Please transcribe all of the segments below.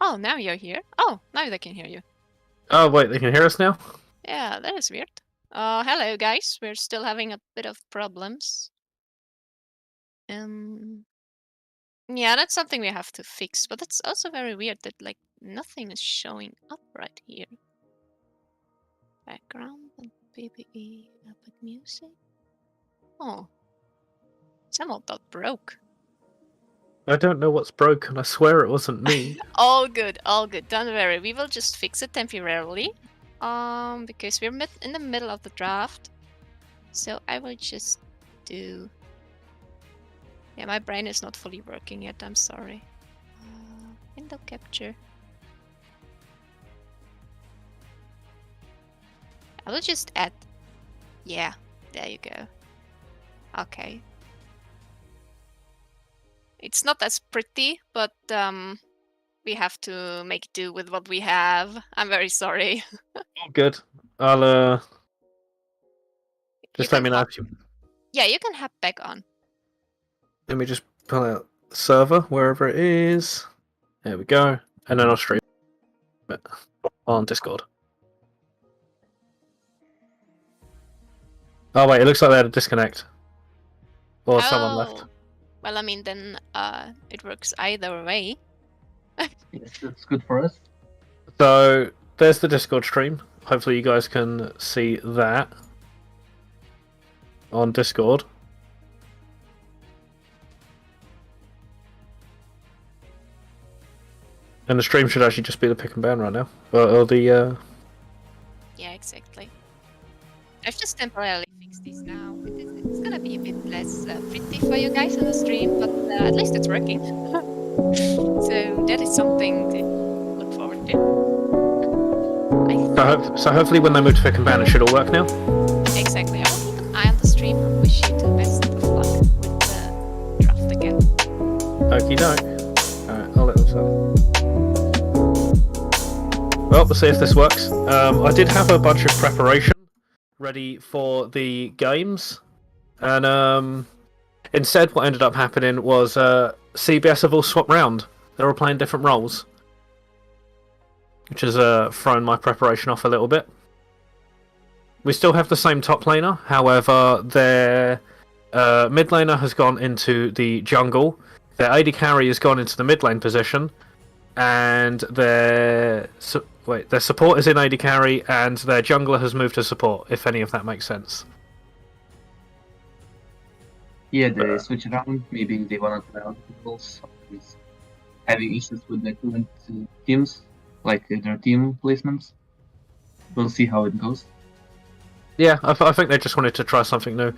Oh, now you're here. Oh, now they can hear you. Oh, wait, they can hear us now? Yeah, that is weird. Hello guys. We're still having a bit of problems. Yeah, that's something we have to fix, but it's also very weird that like nothing is showing up right here. Background and PPE, epic music. Oh, somehow that broke. I don't know what's broken. I swear it wasn't me. All good, all good. Don't worry. We will just fix it temporarily. Because we're in the middle of the draft. So I will just do... Yeah, my brain is not fully working yet. I'm sorry. Window capture. I will just add... Yeah, there you go. Okay. It's not as pretty, but we have to make do with what we have. I'm very sorry. All good. I'll just let me know if you... Yeah, you can hop back on. Let me just pull out the server, wherever it is. There we go. And then I'll stream it on Discord. Oh wait, it looks like they had a disconnect. or someone left. Well, I mean, then it works either way. Yes, that's good for us. So there's the Discord stream. Hopefully you guys can see that on Discord. And the stream should actually just be the pick and ban right now. Or the... Yeah, exactly. I've just temporarily fixed this now. It's gonna be a bit less pretty for you guys on the stream, but at least it's working. So that is something to look forward to. So hopefully when they move to pick and ban it should all work now. Exactly. I will keep an eye on the stream and wish you the best of luck with the draft again. Okie doke. Alright, I'll let them start. Well, we'll see if this works. I did have a bunch of preparation ready for the games, and instead what ended up happening was CBS have all swapped round. They're all playing different roles, which has thrown my preparation off a little bit. We still have the same top laner, however their mid laner has gone into the jungle, their AD carry has gone into the mid lane position, and their support is in AD carry, and their jungler has moved to support, if any of that makes sense. Yeah, they switch around. Maybe they want to try out roles. Having issues with their current teams, like their team placements. We'll see how it goes. Yeah, I think they just wanted to try something new.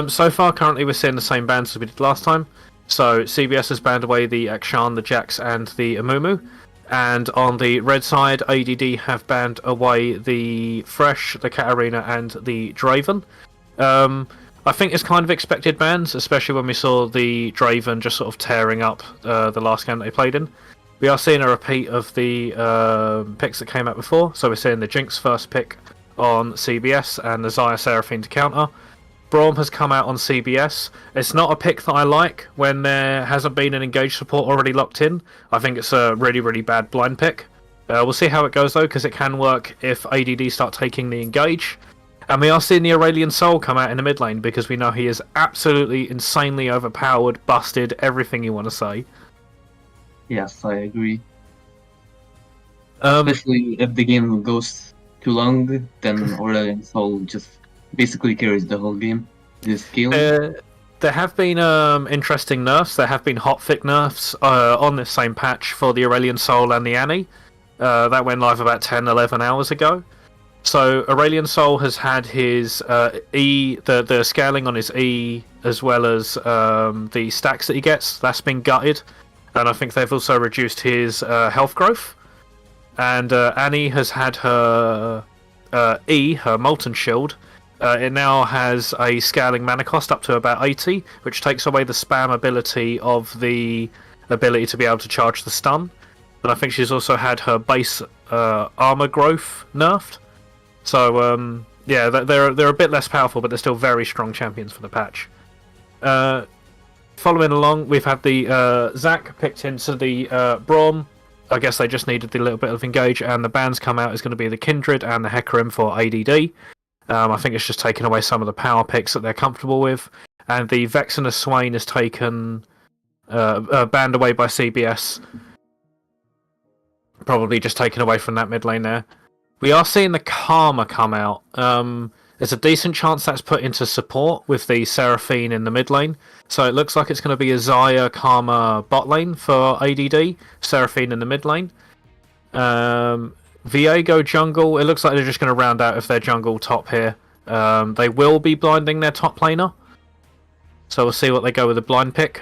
So far, currently, we're seeing the same bans as we did last time. So CBS has banned away the Akshan, the Jax, and the Amumu. And on the red side, ADD have banned away the Thresh, the Katarina, and the Draven. I think it's kind of expected bans, especially when we saw the Draven just sort of tearing up the last game they played in. We are seeing a repeat of the picks that came out before. So we're seeing the Jinx first pick on CBS and the Xayah Seraphine to counter. Braum has come out on CBS. It's not a pick that I like when there hasn't been an engaged support already locked in. I think it's a really, really bad blind pick. We'll see how it goes though, because it can work if ADD start taking the engage. And we are seeing the Aurelion Sol come out in the mid lane, because we know he is absolutely insanely overpowered, busted, everything you want to say. Yes, I agree. Especially if the game goes too long, then Aurelion Sol just basically carries the whole game. This skill. There have been interesting nerfs. There have been hotfix nerfs on this same patch for the Aurelion Sol and the Annie. That went live about 10-11 hours ago. So Aurelion Sol has had his E, the scaling on his E, as well as the stacks that he gets. That's been gutted, and I think they've also reduced his health growth. And Annie has had her E, her Molten Shield. It now has a scaling mana cost up to about 80, which takes away the spam ability of the ability to be able to charge the stun. And I think she's also had her base armor growth nerfed. So yeah, they're a bit less powerful, but they're still very strong champions for the patch. Following along, we've had the Zac picked into the Braum. I guess they just needed the little bit of engage, and the bans come out is going to be the Kindred and the Hecarim for ADD. I think it's just taken away some of the power picks that they're comfortable with. And the Vexenus Swain is taken, banned away by CBS. Probably just taken away from that mid lane there. We are seeing the Karma come out. There's a decent chance that's put into support with the Seraphine in the mid lane. So it looks like it's going to be a Xayah Karma bot lane for ADD, Seraphine in the mid lane. Viego jungle, it looks like they're just going to round out if they're jungle top here. They will be blinding their top laner. So we'll see what they go with the blind pick.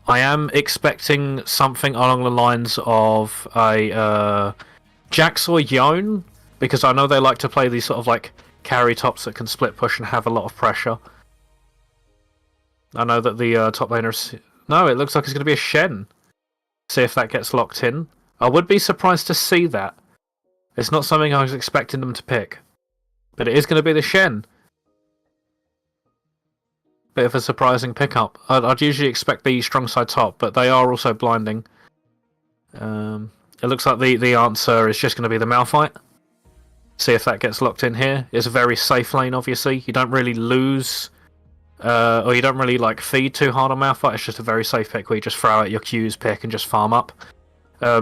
I am expecting something along the lines of a Jax or Yone, because I know they like to play these sort of like carry tops that can split push and have a lot of pressure. I know that the top laner... No, it looks like it's going to be a Shen. See if that gets locked in. I would be surprised to see that. It's not something I was expecting them to pick. But it is going to be the Shen. Bit of a surprising pickup. I'd usually expect the strong side top, but they are also blinding. It looks like the answer is just going to be the Malphite. See if that gets locked in here. It's a very safe lane, obviously. You don't really lose or you don't really like feed too hard on Malphite. It's just a very safe pick where you just throw out your Q's pick and just farm up.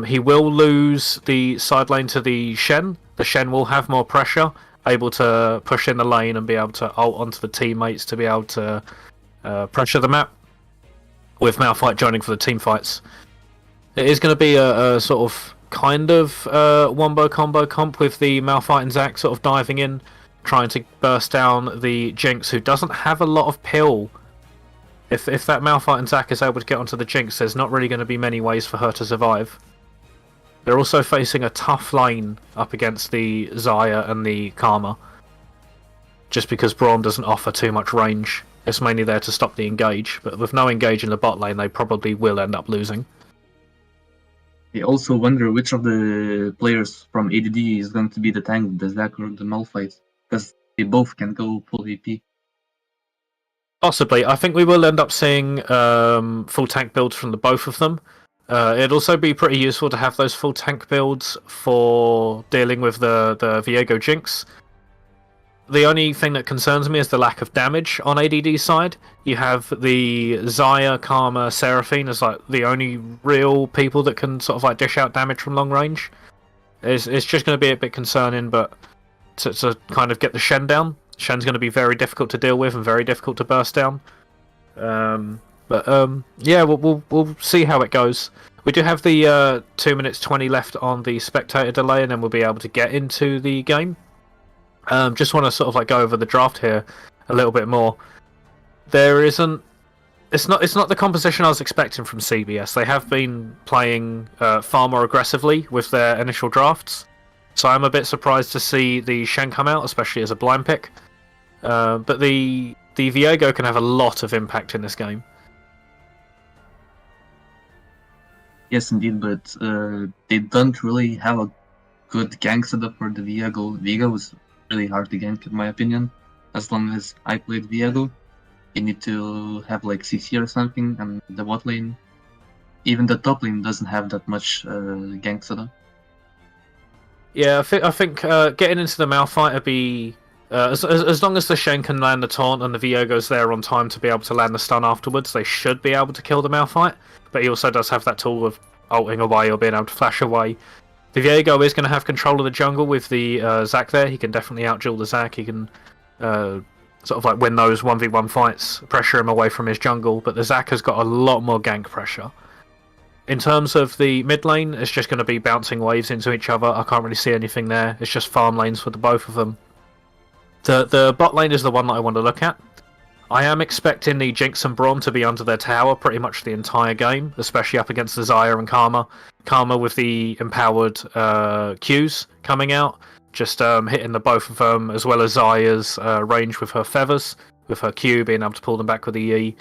He will lose the side lane to the Shen. The Shen will have more pressure, able to push in the lane and be able to ult onto the teammates to be able to pressure the map, with Malphite joining for the team fights. It is going to be a sort of kind of wombo combo comp with the Malphite and Zac sort of diving in, trying to burst down the Jinx, who doesn't have a lot of pill. If that Malphite and Zac is able to get onto the Jinx, there's not really going to be many ways for her to survive. They're also facing a tough lane up against the Xayah and the Karma, just because Braum doesn't offer too much range. It's mainly there to stop the engage, but with no engage in the bot lane, they probably will end up losing. I also wonder which of the players from ADD is going to be the tank, the Zac or the Malphite, because they both can go full AP. Possibly. I think we will end up seeing full tank builds from the both of them. It'd also be pretty useful to have those full tank builds for dealing with the Viego Jinx. The only thing that concerns me is the lack of damage on ADD's side. You have the Xayah, Karma, Seraphine as like the only real people that can sort of like dish out damage from long range. It's just going to be a bit concerning, but to kind of get the Shen down. Shen's going to be very difficult to deal with and very difficult to burst down. Yeah, we'll see how it goes. We do have the 2 minutes 20 left on the spectator delay, and then we'll be able to get into the game. Just want to sort of like go over the draft here a little bit more. There isn't. It's not the composition I was expecting from CBS. They have been playing far more aggressively with their initial drafts, so I'm a bit surprised to see the Shen come out, especially as a blind pick. But the Viego can have a lot of impact in this game. Yes, indeed, but they don't really have a good gank setup for the Viego. Viego is really hard to gank, in my opinion. As long as I played Viego, you need to have like CC or something, and the bot lane, even the top lane doesn't have that much gank setup. Yeah, I think getting into the Malphite would be as long as the Shen can land the taunt and the Viego's there on time to be able to land the stun afterwards, they should be able to kill the Malphite. But he also does have that tool of ulting away or being able to flash away. The Viego is going to have control of the jungle with the Zac there. He can definitely out-duel the Zac. He can sort of like win those 1v1 fights, pressure him away from his jungle. But the Zac has got a lot more gank pressure. In terms of the mid lane, it's just going to be bouncing waves into each other. I can't really see anything there. It's just farm lanes for the both of them. The bot lane is the one that I want to look at. I am expecting the Jinx and Braum to be under their tower pretty much the entire game, especially up against the Xayah and Karma. Karma with the empowered Qs coming out, just hitting the both of them, as well as Xayah's range with her feathers, with her Q being able to pull them back with the E.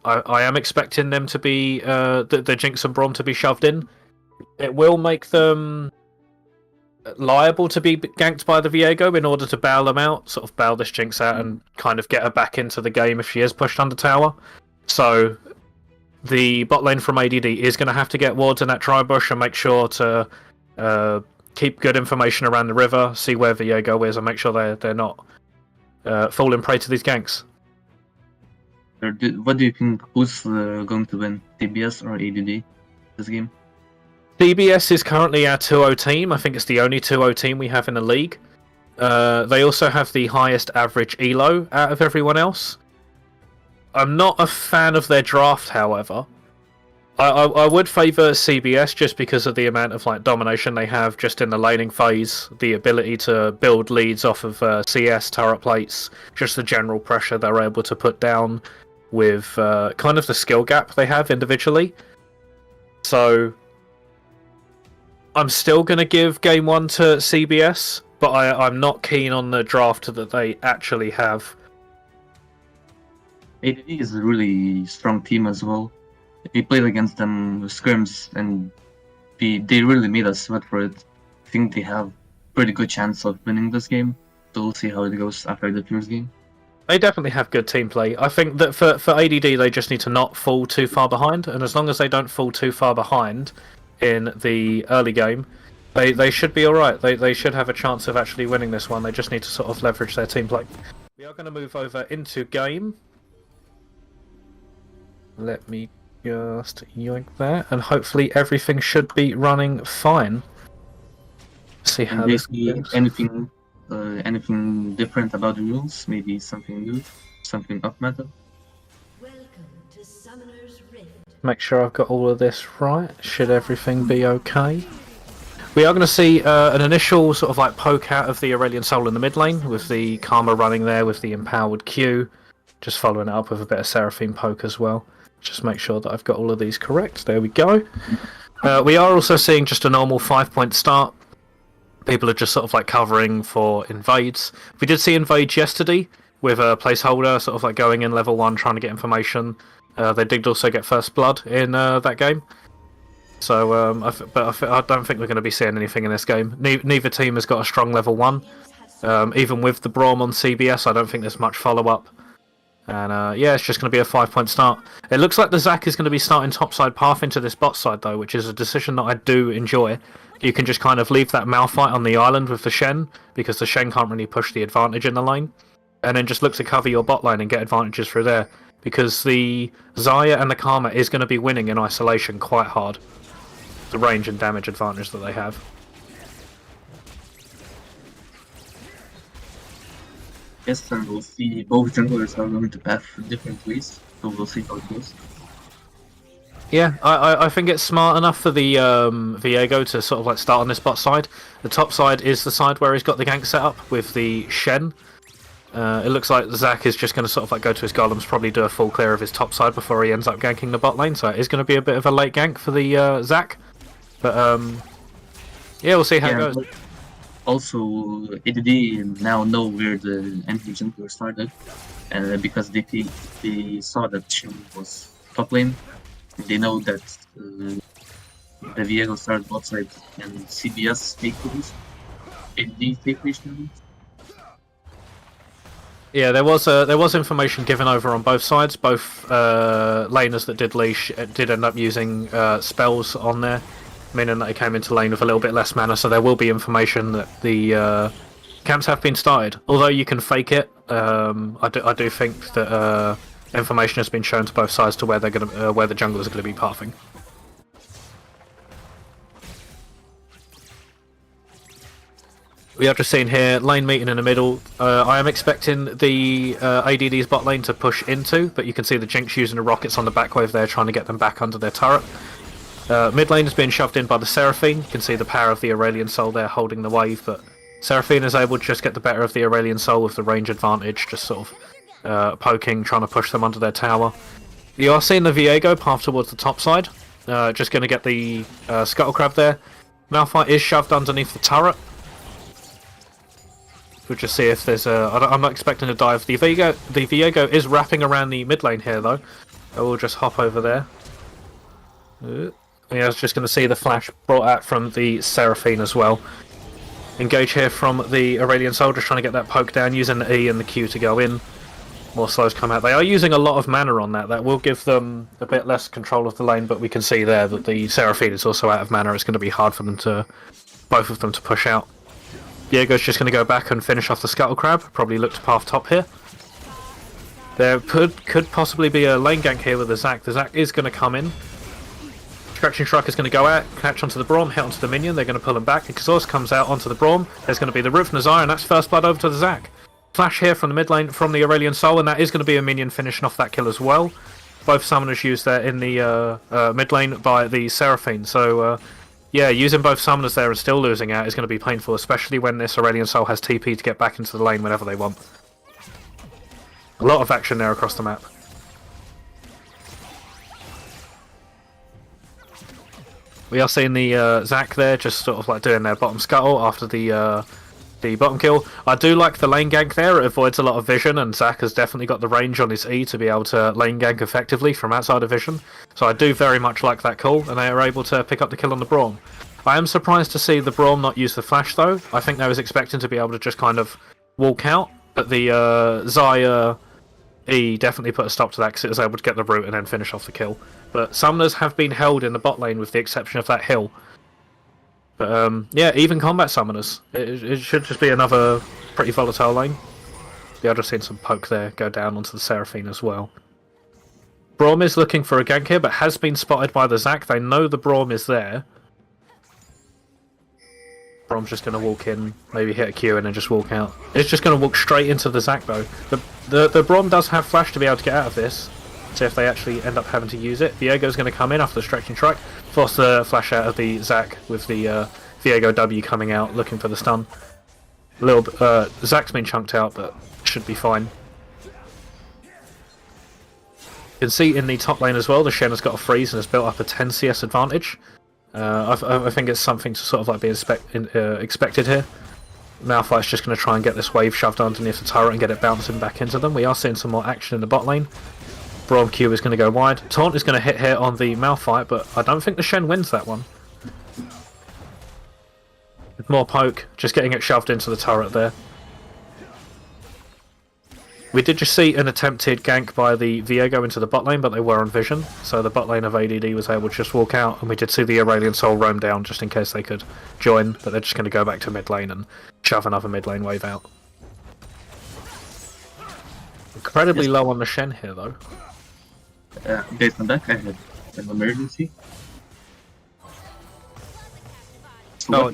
I am expecting them to be the Jinx and Braum to be shoved in. It will make them liable to be ganked by the Viego in order to bail them out, sort of bail this Jinx out and kind of get her back into the game if she is pushed under tower. So the bot lane from ADD is going to have to get wards in that tri-bush and make sure to keep good information around the river, see where Viego is, and make sure they're not falling prey to these ganks. What do you think, who's going to win, CBS or ADD this game? CBS is currently our 2-0 team. I think it's the only 2-0 team we have in the league. They also have the highest average elo out of everyone else. I'm not a fan of their draft, however. I would favour CBS just because of the amount of like domination they have just in the laning phase, the ability to build leads off of CS, turret plates, just the general pressure they're able to put down with kind of the skill gap they have individually. So I'm still going to give Game 1 to CBS, but I'm not keen on the draft that they actually have. ADD is a really strong team as well. We played against them with scrims, and they really made us sweat for it. I think they have pretty good chance of winning this game, so we'll see how it goes after the first game. They definitely have good team play. I think that for ADD, they just need to not fall too far behind, and as long as they don't fall too far behind in the early game, they should be alright. They should have a chance of actually winning this one. They just need to sort of leverage their team play. We are going to move over into game. Let me just yoink that, and hopefully everything should be running fine. See how And do you this see goes. anything different about the rules? Maybe something new, something off meta? Make sure I've got all of this right. Should everything be okay? We are going to see an initial sort of like poke out of the Aurelian Soul in the mid lane, with the Karma running there with the empowered Q. Just following it up with a bit of Seraphine poke as well. Just make sure that I've got all of these correct. There we go. We are also seeing just a normal 5-point start. People are just sort of like covering for invades. We did see invades yesterday with a placeholder sort of like going in level 1 trying to get information. They did also get first blood in that game. So, I don't think we're going to be seeing anything in this game. Neither team has got a strong level 1. Even with the Braum on CBS, I don't think there's much follow-up. And yeah, it's just going to be a 5-point start. It looks like the Zac is going to be starting topside path into this bot side, though, which is a decision that I do enjoy. You can just kind of leave that Malphite on the island with the Shen, because the Shen can't really push the advantage in the lane. And then just look to cover your bot lane and get advantages through there. Because the Xayah and the Karma is going to be winning in isolation quite hard. The range and damage advantage that they have. Yes, and we'll see both junglers are going to path different ways, so we'll see how it goes. Yeah, I think it's smart enough for the Viego to sort of like start on this bot side. The top side is the side where he's got the gank set up with the Shen. It looks like Zac is just going to sort of like go to his golems, probably do a full clear of his top side before he ends up ganking the bot lane, so it is going to be a bit of a late gank for the Zac. But yeah, we'll see how it goes. Also, ADD now know where the enemy jungler started, because they saw that Shen was top lane. They know that the Viego started bot side and CBS take these. ADD take these. Yeah, there was information given over on both sides. Both laners that did leash did end up using spells on there, meaning that they came into lane with a little bit less mana. So there will be information that the camps have been started. Although you can fake it, I do think that information has been shown to both sides to where they're gonna where the junglers are going to be pathing. We are just seeing here lane meeting in the middle. I am expecting the ADD's bot lane to push into, but you can see the Jinx using the rockets on the back wave there, trying to get them back under their turret. Mid lane is being shoved in by the Seraphine. You can see the power of the Aurelian Soul there holding the wave, but Seraphine is able to just get the better of the Aurelian Soul with the range advantage, just sort of poking, trying to push them under their tower. You are seeing the Viego path towards the top side. Just going to get the Scuttle Crab there. Malphite is shoved underneath the turret. We'll just see if there's a... I'm not expecting a dive. The Viego is wrapping around the mid lane here, though. We'll just hop over there. Yeah, I was just going to see the flash brought out from the Seraphine as well. Engage here from the Aurelian Soldiers, trying to get that poke down, using the E and the Q to go in. More slows come out. They are using a lot of mana on that. That will give them a bit less control of the lane, but we can see there that the Seraphine is also out of mana. It's going to be hard for them to... both of them to push out. Diego's just going to go back and finish off the Scuttle Crab. Probably look to path top here. There could possibly be a lane gank here with the Zac. The Zac is going to come in. Scratching Strike is going to go out, catch onto the Braum, hit onto the minion. They're going to pull him back. Exhaust comes out onto the Braum. There's going to be the Root from the Xayah, and that's first blood over to the Zac. Flash here from the mid lane from the Aurelian Soul, and that is going to be a minion finishing off that kill as well. Both summoners used there in the mid lane by the Seraphine. So... yeah, using both summoners there and still losing out is going to be painful, especially when this Aurelian Soul has TP to get back into the lane whenever they want. A lot of action there across the map. We are seeing the Zac there, just sort of like doing their bottom scuttle after the bottom kill. I do like the lane gank there, it avoids a lot of vision, and Zac has definitely got the range on his E to be able to lane gank effectively from outside of vision. So I do very much like that call, and they are able to pick up the kill on the Braum. I am surprised to see the Braum not use the flash though. I think they was expecting to be able to just kind of walk out, but the Xayah E definitely put a stop to that because it was able to get the root and then finish off the kill. But summoners have been held in the bot lane with the exception of that hill. But yeah, even combat summoners. It should just be another pretty volatile lane. Yeah, I've just seen some poke there go down onto the Seraphine as well. Braum is looking for a gank here, but has been spotted by the Zac. They know the Braum is there. Braum's just going to walk in, maybe hit a Q and then just walk out. It's just going to walk straight into the Zac though. The Braum does have flash to be able to get out of this. So if they actually end up having to use it, Viego's going to come in after the stretching strike, force the flash out of the Zac with the Viego W coming out, looking for the stun. Zac's been chunked out, but should be fine. You can see in the top lane as well, the Shen has got a freeze and has built up a 10 CS advantage. I think it's something to sort of like be expected here. Malphite's just going to try and get this wave shoved underneath the turret and get it bouncing back into them. We are seeing some more action in the bot lane. Braum Q is going to go wide. Taunt is going to hit here on the Malphite, but I don't think the Shen wins that one. With more poke, just getting it shoved into the turret there. We did just see an attempted gank by the Viego into the bot lane, but they were on vision, so the bot lane of ADD was able to just walk out, and we did see the Aurelion Soul roam down just in case they could join, but they're just going to go back to mid lane and shove another mid lane wave out. Incredibly low on the Shen here, though. Based on that, I had an emergency. Oh,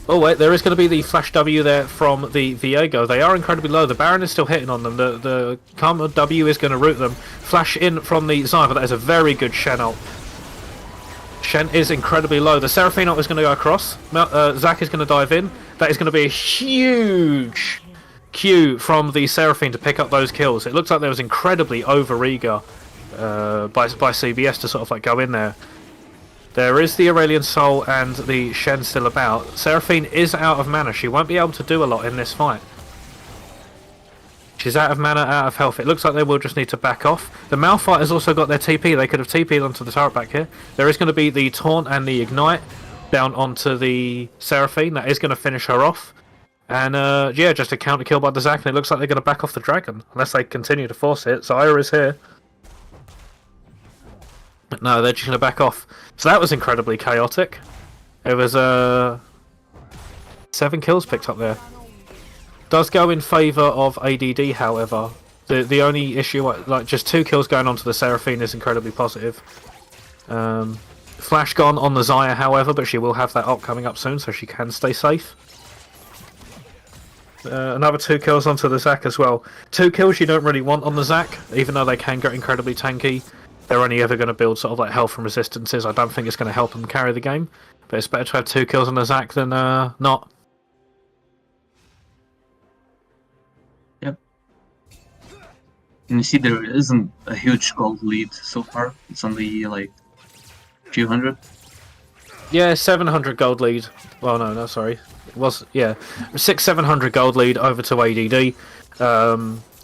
oh wait, there is going to be the flash W there from the Viego. They are incredibly low. The Baron is still hitting on them. The Karma W is going to root them. Flash in from the Zyva. That is a very good Shen ult. Shen is incredibly low. The Seraphine ult is going to go across. Zac is going to dive in. That is going to be a huge Q from the Seraphine to pick up those kills. It looks like there was incredibly over-eager by CBS to sort of like go in there. There is the Aurelion Soul and the Shen still about. Seraphine is out of mana. She won't be able to do a lot in this fight. She's out of mana, out of health. It looks like they will just need to back off. The Malphite has also got their TP. They could have TP'd onto the turret back here. There is going to be the Taunt and the Ignite down onto the Seraphine. That is going to finish her off. And yeah, just a counter kill by the Zac. And it looks like they're going to back off the Dragon. Unless they continue to force it. Xayah is here. But no, they're just going to back off. So that was incredibly chaotic. It was 7 kills picked up there. Does go in favour of ADD, however. The only issue, like just 2 kills going onto the Seraphine is incredibly positive. Flash gone on the Xayah, however, but she will have that ult coming up soon, so she can stay safe. Another 2 kills onto the Zac as well. 2 kills you don't really want on the Zac, even though they can get incredibly tanky. They're only ever going to build sort of like health and resistances. I don't think it's going to help them carry the game. But it's better to have 2 kills on the Zac than not. Yep. And you see there isn't a huge gold lead so far. It's only like a few hundred. Yeah, 700 gold lead. Well, no, sorry. It was, yeah, 700 gold lead over to ADD.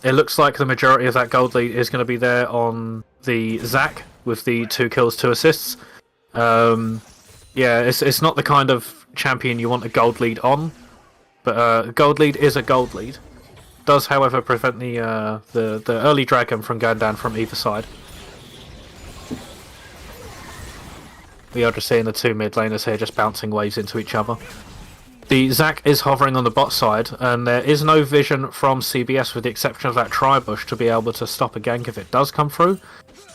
It looks like the majority of that gold lead is going to be there on the Zac with the 2 kills, 2 assists. Yeah, it's not the kind of champion you want a gold lead on, but gold lead is a gold lead. Does, however, prevent the early dragon from going down from either side. We are just seeing the 2 mid laners here just bouncing waves into each other. The Zac is hovering on the bot side, and there is no vision from CBS with the exception of that tri-bush to be able to stop a gank if it does come through.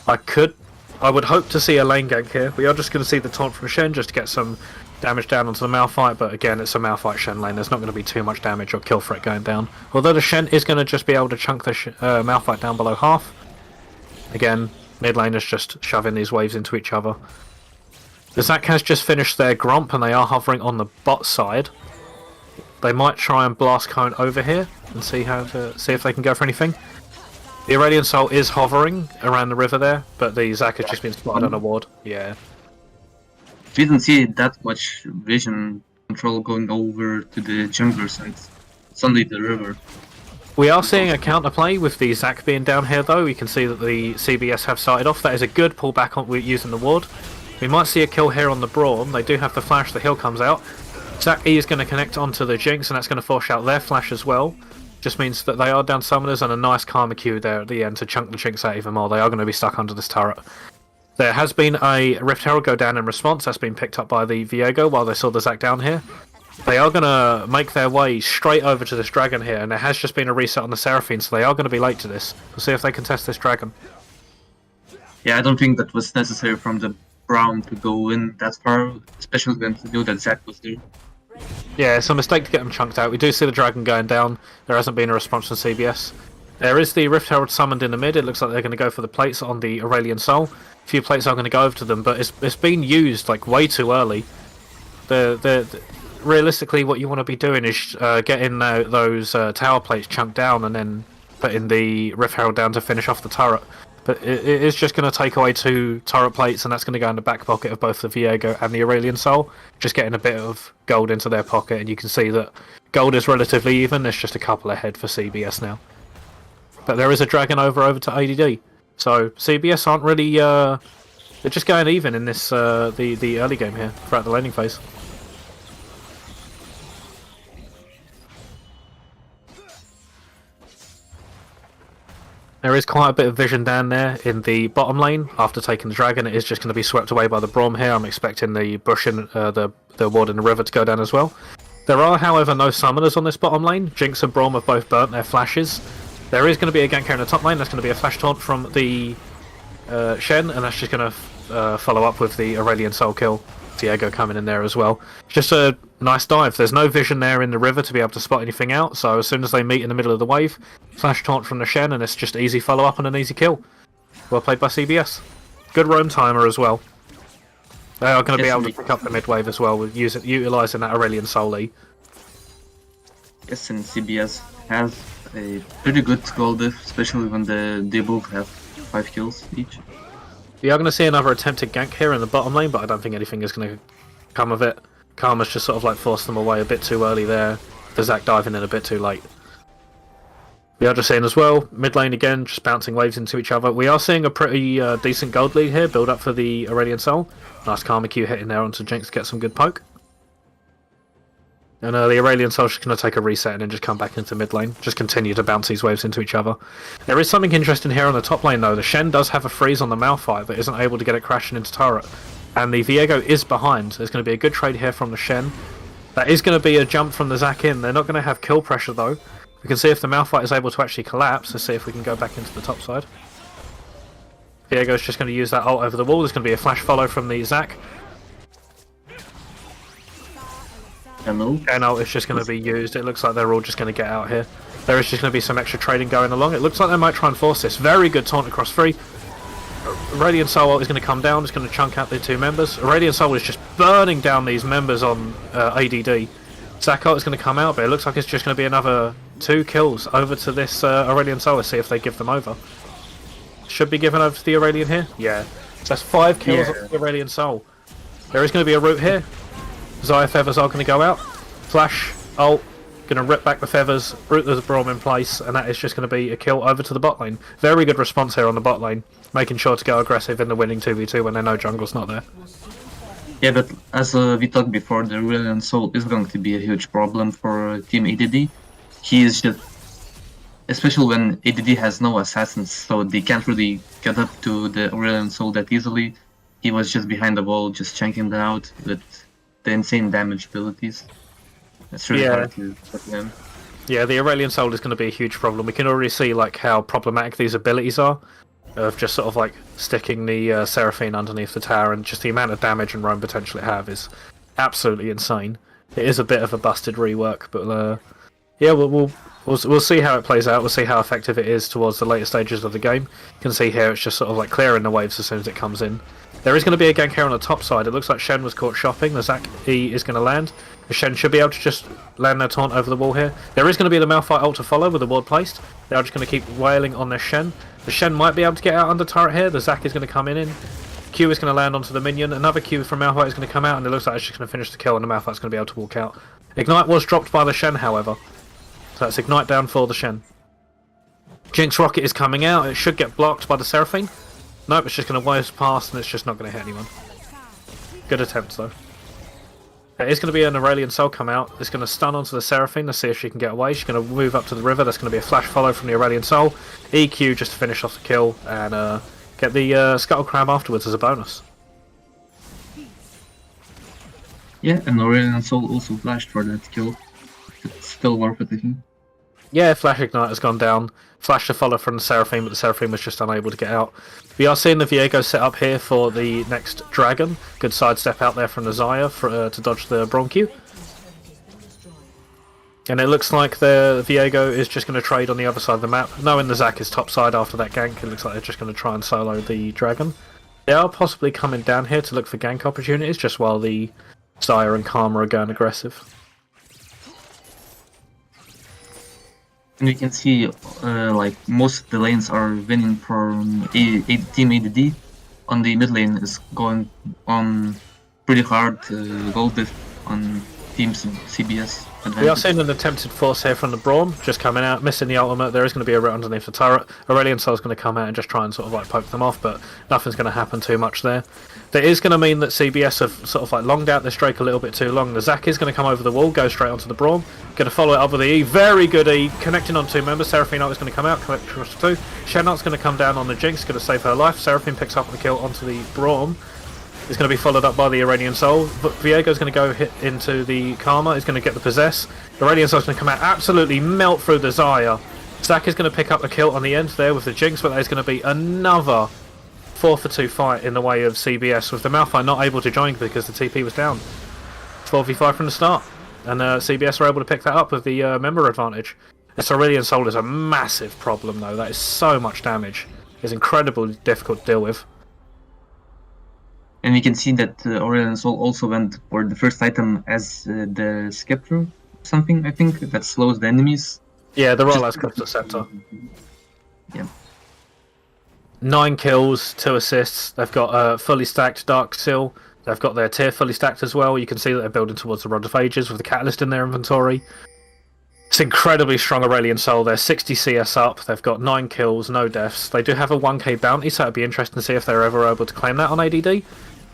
I would hope to see a lane gank here. We are just going to see the taunt from Shen just to get some damage down onto the Malphite, but again, it's a Malphite Shen lane. There's not going to be too much damage or kill threat going down. Although the Shen is going to just be able to chunk the Malphite down below half. Again, mid laners just shoving these waves into each other. The Zac has just finished their Gromp, and they are hovering on the bot side. They might try and blast cone over here and see if they can go for anything. The Aurelion Soul is hovering around the river there, but the Zac has just been spotted on a ward. Yeah. We didn't see that much vision control going over to the jungler side. It's only the river. We are seeing a counterplay with the Zac being down here, though. We can see that the CBS have started off. That is a good pullback on using the ward. We might see a kill here on the Braum. They do have the flash. The heal comes out. Zac E is going to connect onto the Jinx, and that's going to force out their flash as well. Just means that they are down summoners, and a nice Karma Q there at the end to chunk the Jinx out even more. They are going to be stuck under this turret. There has been a Rift Herald go down in response. That's been picked up by the Viego while they saw the Zac down here. They are going to make their way straight over to this dragon here, and there has just been a reset on the Seraphine, so they are going to be late to this. We'll see if they can test this dragon. Yeah, I don't think that was necessary from the Brown to go in that far, especially when to know that Zac was there. Yeah, it's a mistake to get them chunked out. We do see the dragon going down. There hasn't been a response from CBS. There is the Rift Herald summoned in the mid. It looks like they're going to go for the plates on the Aurelian Soul. A few plates are going to go over to them, but it's been used like way too early. Realistically, what you want to be doing is getting those tower plates chunked down and then putting the Rift Herald down to finish off the turret. But it is just going to take away 2 turret plates, and that's going to go in the back pocket of both the Viego and the Aurelian Soul, just getting a bit of gold into their pocket, and you can see that gold is relatively even. There's just a couple ahead for CBS now. But there is a dragon over to ADD. So CBS aren't really... they're just going even in this the early game here, throughout the laning phase. There is quite a bit of vision down there in the bottom lane. After taking the dragon, it is just going to be swept away by the Braum here. I'm expecting the bush and the ward in the river to go down as well. There are, however, no summoners on this bottom lane. Jinx and Braum have both burnt their flashes. There is going to be a gank here in the top lane. That's going to be a flash taunt from the Shen, and that's just going to follow up with the Aurelian Soul kill. Diego coming in there as well. Just a nice dive. There's no vision there in the river to be able to spot anything out, so as soon as they meet in the middle of the wave, flash taunt from the Shen, and it's just easy follow up and an easy kill. Well played by CBS. Good roam timer as well. They are going to be able to pick up the mid wave as well, with utilising that Aurelian Soul E. Yes, and CBS has a pretty good goal diff, especially when they both have 5 kills each. We are going to see another attempted gank here in the bottom lane, but I don't think anything is going to come of it. Karma's just sort of like forced them away a bit too early there. The Zac diving in a bit too late. We are just seeing as well, mid lane again, just bouncing waves into each other. We are seeing a pretty decent gold lead here, build up for the Aurelian Soul. Nice Karma Q hitting there onto Jinx to get some good poke. And the Aurelian Soul's just going to take a reset and then just come back into mid lane. Just continue to bounce these waves into each other. There is something interesting here on the top lane though. The Shen does have a freeze on the Malphite that isn't able to get it crashing into turret. And the Viego is behind. There's going to be a good trade here from the Shen. That is going to be a jump from the Zac in. They're not going to have kill pressure though. We can see if the Malphite is able to actually collapse. Let's see if we can go back into the top side. Viego's just going to use that ult over the wall. There's going to be a flash follow from the Zac. And ult is just going to be used. It looks like they're all just going to get out here. There is just going to be some extra trading going along. It looks like they might try and force this. Very good taunt across 3. Aurelian Soul ult is going to come down. It's going to chunk out the 2 members. Aurelian Soul is just burning down these members on ADD. Zac ult is going to come out, but it looks like it's just going to be another 2 kills over to this Aurelian Soul. Let's see if they give them over. Should be given over to the Aurelian here. Yeah. So that's 5 kills of the Aurelian Soul. There is going to be a root here. Xayah feathers are going to go out. Flash, ult, going to rip back the feathers, root the Braum in place, and that is just going to be a kill over to the bot lane. Very good response here on the bot lane, making sure to go aggressive in the winning 2v2 when they know jungle's not there. Yeah, but as we talked before, the Aurelian Soul is going to be a huge problem for Team ADD. He is just... Especially when ADD has no assassins, so they can't really get up to the Aurelian Soul that easily. He was just behind the wall, just chunking them out with the insane damage abilities. It's really hard to put them. Yeah, the Aurelian Soul is going to be a huge problem. We can already see like how problematic these abilities are, of just sort of like sticking the Seraphine underneath the tower, and just the amount of damage and roam potential it have is absolutely insane. It is a bit of a busted rework, but yeah, we'll see how it plays out. We'll see how effective it is towards the later stages of the game. You can see here it's just sort of like clearing the waves as soon as it comes in. There is going to be a gank here on the top side. It looks like Shen was caught shopping. The Zac E is going to land. The Shen should be able to just land their taunt over the wall here. There is going to be the Malphite ult to follow with the ward placed. They are just going to keep wailing on their Shen. The Shen might be able to get out under turret here. The Zac is going to come in. Q is going to land onto the minion. Another Q from Malphite is going to come out, and it looks like it's just going to finish the kill, and the Malphite's going to be able to walk out. Ignite was dropped by the Shen, however. So that's Ignite down for the Shen. Jinx Rocket is coming out. It should get blocked by the Seraphine. Nope, it's just going to wave past, and it's just not going to hit anyone. Good attempt, though. There is going to be an Aurelian Soul come out. It's going to stun onto the Seraphine. Let's see if she can get away. She's going to move up to the river. That's going to be a flash follow from the Aurelian Soul. EQ just to finish off the kill, and get the Scuttle Crab afterwards as a bonus. Yeah, and Aurelion Sol also flashed for that kill. It's still worth it, I think. Yeah, Flash Ignite has gone down. Flash to follow from the Seraphine, but the Seraphine was just unable to get out. We are seeing the Viego set up here for the next Dragon. Good sidestep out there from the Xayah to dodge the Bronq. And it looks like the Viego is just going to trade on the other side of the map. Knowing the Zac is topside after that gank, it looks like they're just going to try and solo the Dragon. They are possibly coming down here to look for gank opportunities, just while the Xayah and Karma are going aggressive. And you can see, like, most of the lanes are winning from Team ADD. On the mid lane is going on pretty hard gold diff on Team CBS. We are seeing an attempted force here from the Braum, just coming out, missing the ultimate. There is going to be a route underneath the turret. Aurelion Sol's going to come out and just try and sort of like poke them off, but nothing's going to happen too much there. That is going to mean that CBS have sort of like longed out this Drake a little bit too long. The Zac is going to come over the wall, go straight onto the Braum. Going to follow it up with the E. Very good E, connecting on two members. Seraphine is going to come out, connect across the two. Shenart's going to come down on the Jinx, going to save her life. Seraphine picks up the kill onto the Braum. It's going to be followed up by the Aurelion Sol. Viego's going to go hit into the Karma. He's going to get the Possess. The Aurelion Sol's going to come out, absolutely melt through the Xayah. Zac is going to pick up the kill on the end there with the Jinx, but there's going to be another 4-for-2 fight in the way of CBS, with the Malphite not able to join because the TP was down. 12v5 from the start. And CBS were able to pick that up with the member advantage. This Aurelion Sol is a massive problem, though. That is so much damage. It's incredibly difficult to deal with. And we can see that Aurelion Sol also went for the first item as the Scepter, something, I think, that slows the enemies. Yeah, the Royal has Crystal Scepter. Yeah. 9 kills, 2 assists. They've got fully stacked Dark Seal. They've got their tier fully stacked as well. You can see that they're building towards the Rod of Ages with the Catalyst in their inventory. It's incredibly strong Aurelion Sol. They're 60 CS up. They've got 9 kills, no deaths. They do have a 1k bounty, so it'd be interesting to see if they're ever able to claim that on ADD.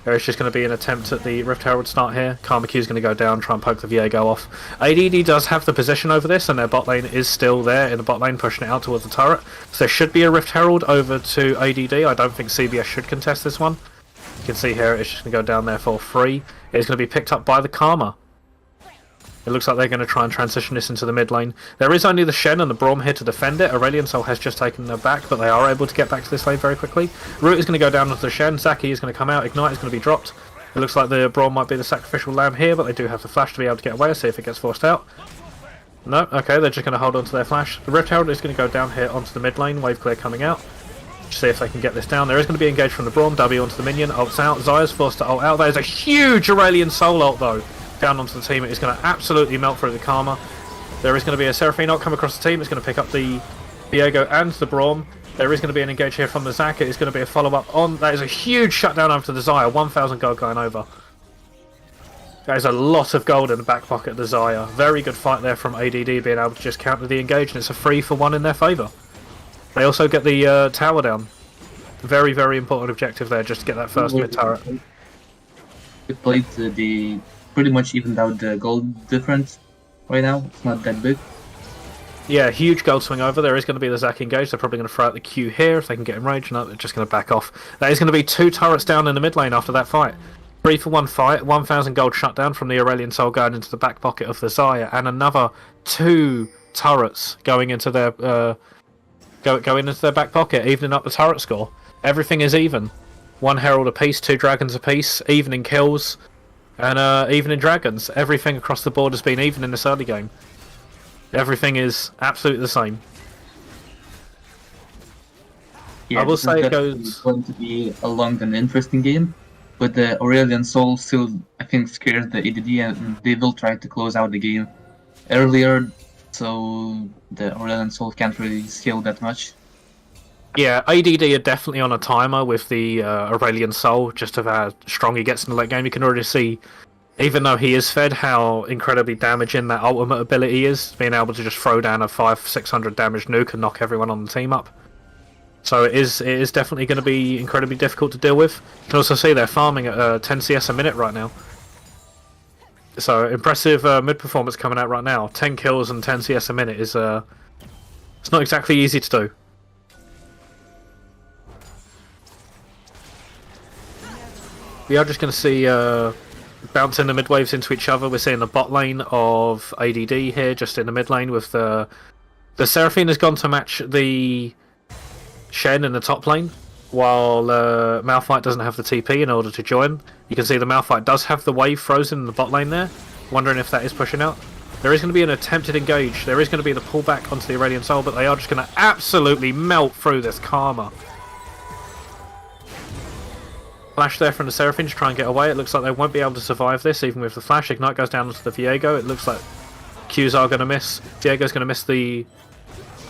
There is just going to be an attempt at the Rift Herald start here. Karma Q is going to go down, try and poke the Viego off. ADD does have the position over this, and their bot lane is still there in the bot lane, pushing it out towards the turret. So there should be a Rift Herald over to ADD. I don't think CBS should contest this one. You can see here it's just going to go down there for free. It's going to be picked up by the Karma. It looks like they're going to try and transition this into the mid lane. There is only the Shen and the Braum here to defend it. Aurelion Sol has just taken them back, but they are able to get back to this lane very quickly. Root is going to go down onto the Shen. Zaki is going to come out. Ignite is going to be dropped. It looks like the Braum might be the sacrificial lamb here, but they do have the flash to be able to get away. See if it gets forced out. No, okay, they're just going to hold on to their flash. The Rift Herald is going to go down here onto the mid lane. Wave clear coming out. See if they can get this down. There is going to be engaged from the Braum. W onto the minion. Ults out. Xayah's forced to ult out. There's a huge Aurelion Sol ult though. Down onto the team, it is going to absolutely melt through the Karma. There is going to be a Seraphine ult come across the team. It's going to pick up the Viego and the Braum. There is going to be an engage here from the Zac. It is going to be a follow-up on. That is a huge shutdown over to the Xayah. 1,000 gold going over. That is a lot of gold in the back pocket of the Xayah. Very good fight there from ADD, being able to just counter the engage, and it's a 3-for-1 in their favour. They also get the tower down. Very, very important objective there, just to get that first mid turret. They played the pretty much evened out the gold difference right now. It's not that big. Yeah, huge gold swing over. There is going to be the Zac engage. They're probably going to throw out the Q here if they can get in range. No, they're just going to back off. That is going to be 2 turrets down in the mid lane after that fight. 3-for-1 fight. 1,000 gold shutdown from the Aurelion Sol going into the back pocket of the Xayah, and another 2 turrets going into their going into their back pocket, evening up the turret score. Everything is even. 1 herald apiece, 2 dragons apiece, even in kills. And even in dragons, everything across the board has been even in this early game. Everything is absolutely the same. Yeah, I will say it goes. It's going to be a long and interesting game, but the Aurelion Sol still, I think, scares the ADD, and they will try to close out the game earlier, so the Aurelion Sol can't really scale that much. Yeah, ADD are definitely on a timer with the Aurelion Sol, just of how strong he gets in the late game. You can already see, even though he is fed, how incredibly damaging that ultimate ability is, being able to just throw down a 500-600 damage nuke and knock everyone on the team up. So it is definitely going to be incredibly difficult to deal with. You can also see they're farming at 10 CS a minute right now. So impressive mid performance coming out right now. 10 kills and 10 CS a minute is it's not exactly easy to do. We are just going to see bouncing the mid waves into each other. We're seeing the bot lane of ADD here, just in the mid lane with the Seraphine has gone to match the Shen in the top lane, while Malphite doesn't have the TP in order to join. You can see the Malphite does have the wave frozen in the bot lane there, wondering if that is pushing out. There is going to be an attempted engage. There is going to be the pullback onto the Aurelion Sol, but they are just going to absolutely melt through this Karma. Flash there from the Seraphine to try and get away. It looks like they won't be able to survive this, even with the flash. Ignite goes down onto the Viego. It looks like Qs are going to miss. Viego's going to miss the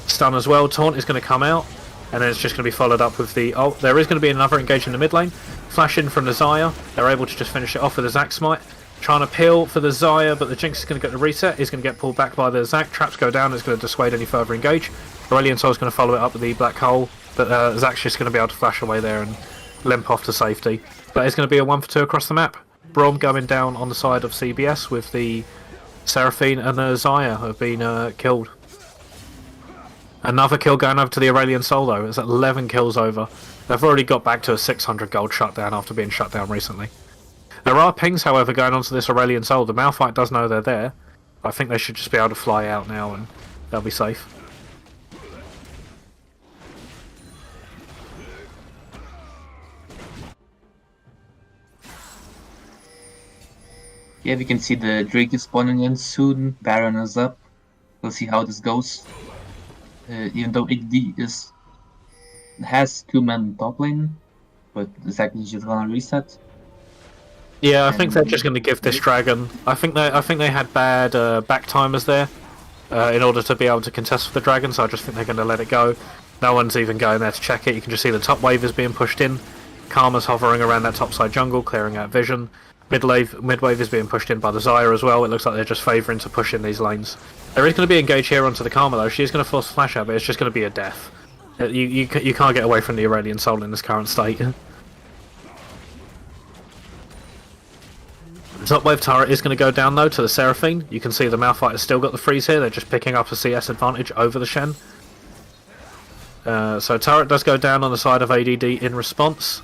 stun as well. Taunt is going to come out, and then it's just going to be followed up with the ult. There is going to be another engage in the mid lane. Flash in from the Xayah. They're able to just finish it off with a Zac Smite. Trying to peel for the Xayah, but the Jinx is going to get the reset. He's going to get pulled back by the Zac. Traps go down. It's going to dissuade any further engage. Aurelion Sol is going to follow it up with the Black Hole, but Zac's just going to be able to flash away there and limp off to safety. But it's going to be a 1-for-2 across the map. Braum going down on the side of CBS with the Seraphine, and the Xayah have been killed. Another kill going over to the Aurelion Sol though. It's 11 kills over. They've already got back to a 600 gold shutdown after being shut down recently. There are pings, however, going onto this Aurelion Sol. The Malphite does know they're there. I think they should just be able to fly out now and they'll be safe. Yeah, we can see the Drake is spawning in soon. Baron is up. We'll see how this goes. Even though AD has 2 men top lane, but the second is just gonna reset. Yeah, I think they're just going to give this dragon. I think they had bad back timers there in order to be able to contest with the dragon. So I just think they're going to let it go. No one's even going there to check it. You can just see the top wave is being pushed in. Karma's hovering around that top side jungle, clearing out vision. Mid wave is being pushed in by the Xayah as well. It looks like they're just favouring to push in these lanes. There is going to be engage here onto the Karma though. She is going to force a flash out, but it's just going to be a death. You can't get away from the Aurelion Sol in this current state. The top wave turret is going to go down though to the Seraphine. You can see the Malphite has still got the freeze here. They're just picking up a CS advantage over the Shen. So turret does go down on the side of ADD in response.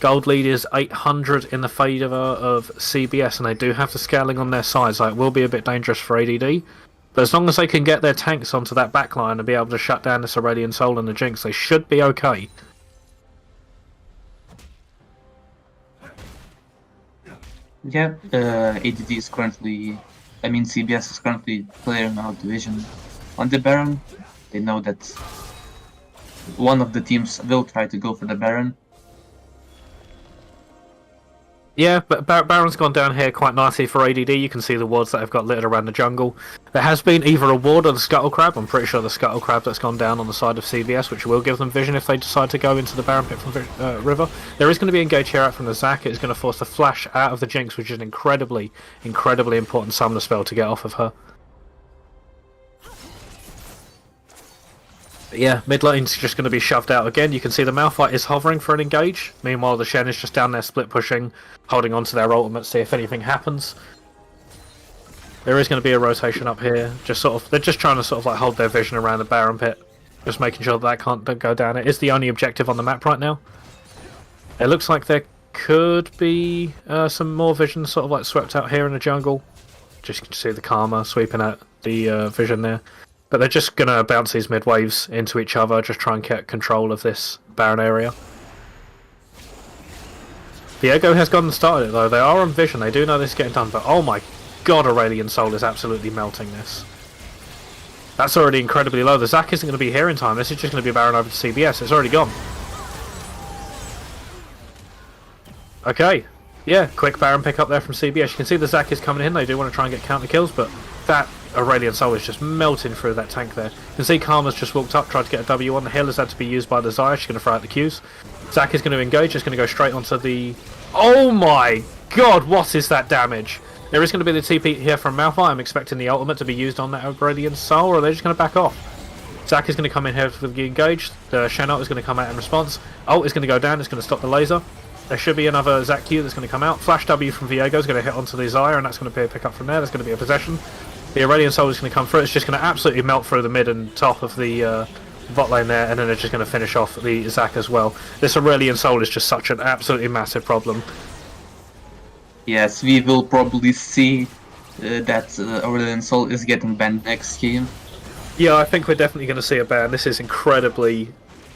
Gold lead is 800 in the favour of CBS, and they do have the scaling on their side, so it will be a bit dangerous for ADD. But as long as they can get their tanks onto that backline and be able to shut down this Aurelion Sol and the Jinx, they should be okay. Yeah, ADD is currently, CBS is currently clearing out division on the Baron. They know that one of the teams will try to go for the Baron. Yeah, but Baron's gone down here quite nicely for ADD. You can see the wards that have got littered around the jungle. There has been either a ward or the Scuttle Crab. I'm pretty sure the Scuttle Crab that's gone down on the side of CBS, which will give them vision if they decide to go into the Baron pit from River. There is going to be engage here out from the Zac. It's going to force the flash out of the Jinx, which is an incredibly important summoner spell to get off of her. But yeah, mid lane's just going to be shoved out again. You can see the Malphite is hovering for an engage. Meanwhile, the Shen is just down there split pushing, holding on to their ultimate, see if anything happens. There is going to be a rotation up here. They're just trying to hold their vision around the Baron pit, just making sure that can't go down. It is the only objective on the map right now. It looks like there could be some more vision swept out here in the jungle. Just see the Karma sweeping out the vision there. But they're just going to bounce these mid waves into each other, just try and get control of this Baron area. Viego has gone and started it though. They are on vision, they do know this is getting done, but oh my god, Aurelion Sol is absolutely melting this. That's already incredibly low. The Zac isn't going to be here in time. This is just going to be Baron over to CBS. It's already gone. Okay. Yeah, quick Baron pick up there from CBS. You can see the Zac is coming in. They do want to try and get counter kills, but that Aurelion Sol is just melting through that tank there. You can see Karma's just walked up, tried to get a W on. The heal has had to be used by the Xayah. She's going to throw out the Qs. Zac is going to engage. It's going to go straight onto the... Oh my god, what is that damage? There is going to be the TP here from Malphite. I'm expecting the ultimate to be used on that Aurelion Sol, or are they just going to back off? Zac is going to come in here with the engage. The Shen ult is going to come out in response. Ult is going to go down. It's going to stop the laser. There should be another Zac Q that's going to come out. Flash W from Viego is going to hit onto the Xayah, and that's going to be a pick up from there. There's going to be a possession. The Aurelion Sol is going to come through. It's just going to absolutely melt through the mid and top of the bot lane there, and then they're just going to finish off the Zac as well. This Aurelion Sol is just such an absolutely massive problem. Yes, we will probably see that Aurelian Sol is getting banned next game. Yeah, I think we're definitely going to see a ban. This is incredibly.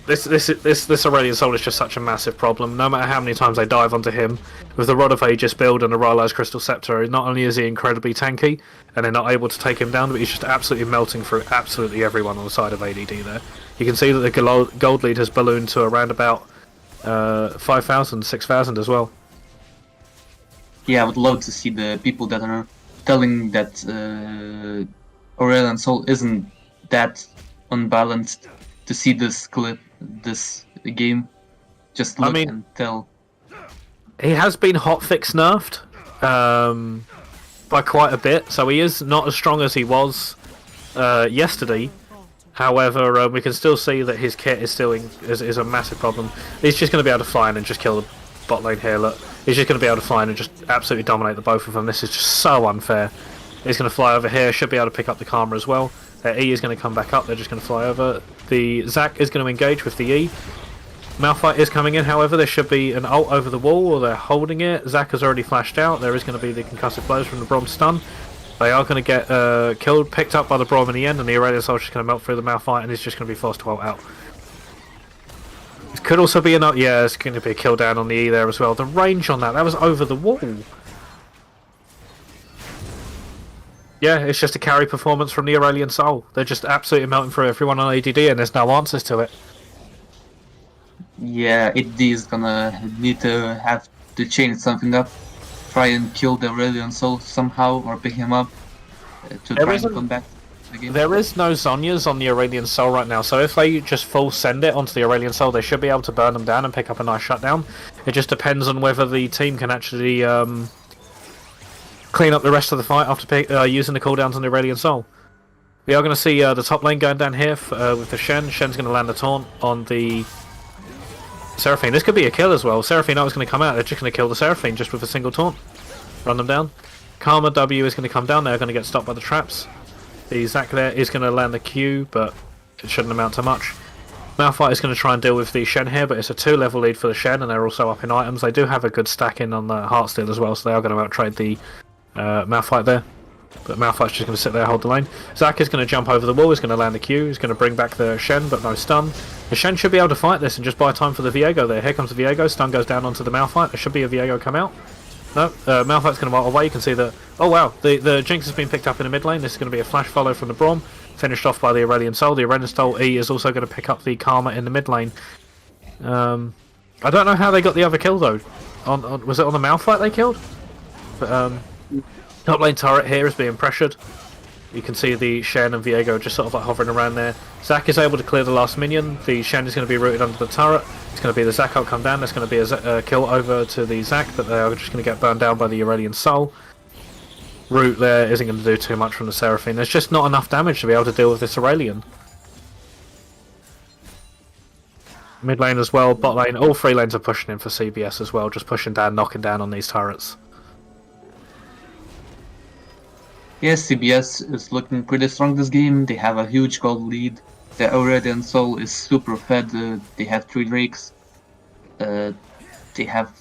This Aurelian Soul is just such a massive problem. No matter how many times they dive onto him, with the Rod of Aegis build and a Rylai's Crystal Scepter, not only is he incredibly tanky, and they're not able to take him down, but he's just absolutely melting through absolutely everyone on the side of ADD there. You can see that the gold lead has ballooned to around about 5,000, 6,000 as well. Yeah, I would love to see the people that are telling that Aurelian Sol isn't that unbalanced to see this clip, this game. Just look and tell. He has been hotfix nerfed by quite a bit, so he is not as strong as he was yesterday. However, we can still see that his kit is still is a massive problem. He's just going to be able to fly in and just kill the bot lane here. Look, he's just going to be able to fly in and just absolutely dominate the both of them. This is just so unfair. He's going to fly over here, should be able to pick up the Karma as well. Their E is going to come back up, they're just going to fly over. The Zac is going to engage with the E. Malphite is coming in, however, there should be an ult over the wall, or they're holding it. Zac has already flashed out, there is going to be the concussive blows from the Braum stun. They are going to get killed, picked up by the Braum in the end, and the Aurelion Soul is just going to melt through the Malphite, and he's just going to be forced to ult out. It could also be an ult, yeah, it's going to be a kill down on the E there as well. The range on that was over the wall. Yeah, it's just a carry performance from the Aurelion Soul. They're just absolutely melting through everyone on ADD, and there's no answers to it. Yeah, ADD is gonna need to have to change something up. Try and kill the Aurelion Soul somehow, or pick him up to try and come back to the game. There is no Zhonya's on the Aurelion Soul right now, so if they just full send it onto the Aurelion Soul, they should be able to burn them down and pick up a nice shutdown. It just depends on whether the team can actually clean up the rest of the fight after using the cooldowns on the Aurelion Soul. We are going to see the top lane going down here with the Shen. Shen's going to land the taunt on the Seraphine. This could be a kill as well. Seraphine is going to come out. They're just going to kill the Seraphine just with a single taunt. Run them down. Karma W is going to come down. They're going to get stopped by the traps. The Zac there is going to land the Q, but it shouldn't amount to much. Malphite is going to try and deal with the Shen here, but it's a 2-level lead for the Shen, and they're also up in items. They do have a good stack in on the Heartsteel as well, so they are going to outtrade the Malphite there. But Malphite's just going to sit there and hold the lane. Zac is going to jump over the wall, he's going to land the Q, he's going to bring back the Shen, but no stun. The Shen should be able to fight this and just buy time for the Viego there. Here comes the Viego, stun goes down onto the Malphite. There should be a Viego come out. No, Malphite's going to wilt away. You can see that. Oh wow, the Jinx has been picked up in the mid lane. This is going to be a flash follow from the Braum, finished off by the Aurelion Soul. The Aurelion Soul E is also going to pick up the Karma in the mid lane. I don't know how they got the other kill though. Was it on the Malphite they killed? But top lane turret here is being pressured. You can see the Shen and Viego just sort of like hovering around there. Zac is able to clear the last minion. The Shen is going to be rooted under the turret. It's going to be the Zac ult come down. There's going to be a kill over to the Zac, but they are just going to get burned down by the Aurelion Soul. Root there isn't going to do too much from the Seraphine. There's just not enough damage to be able to deal with this Aurelion. Mid lane as well, bot lane, all three lanes are pushing in for CBS as well, just pushing down, knocking down on these turrets. Yes, CBS is looking pretty strong this game. They have a huge gold lead. The Aurelion Soul is super fed. They have 3 Drakes. They have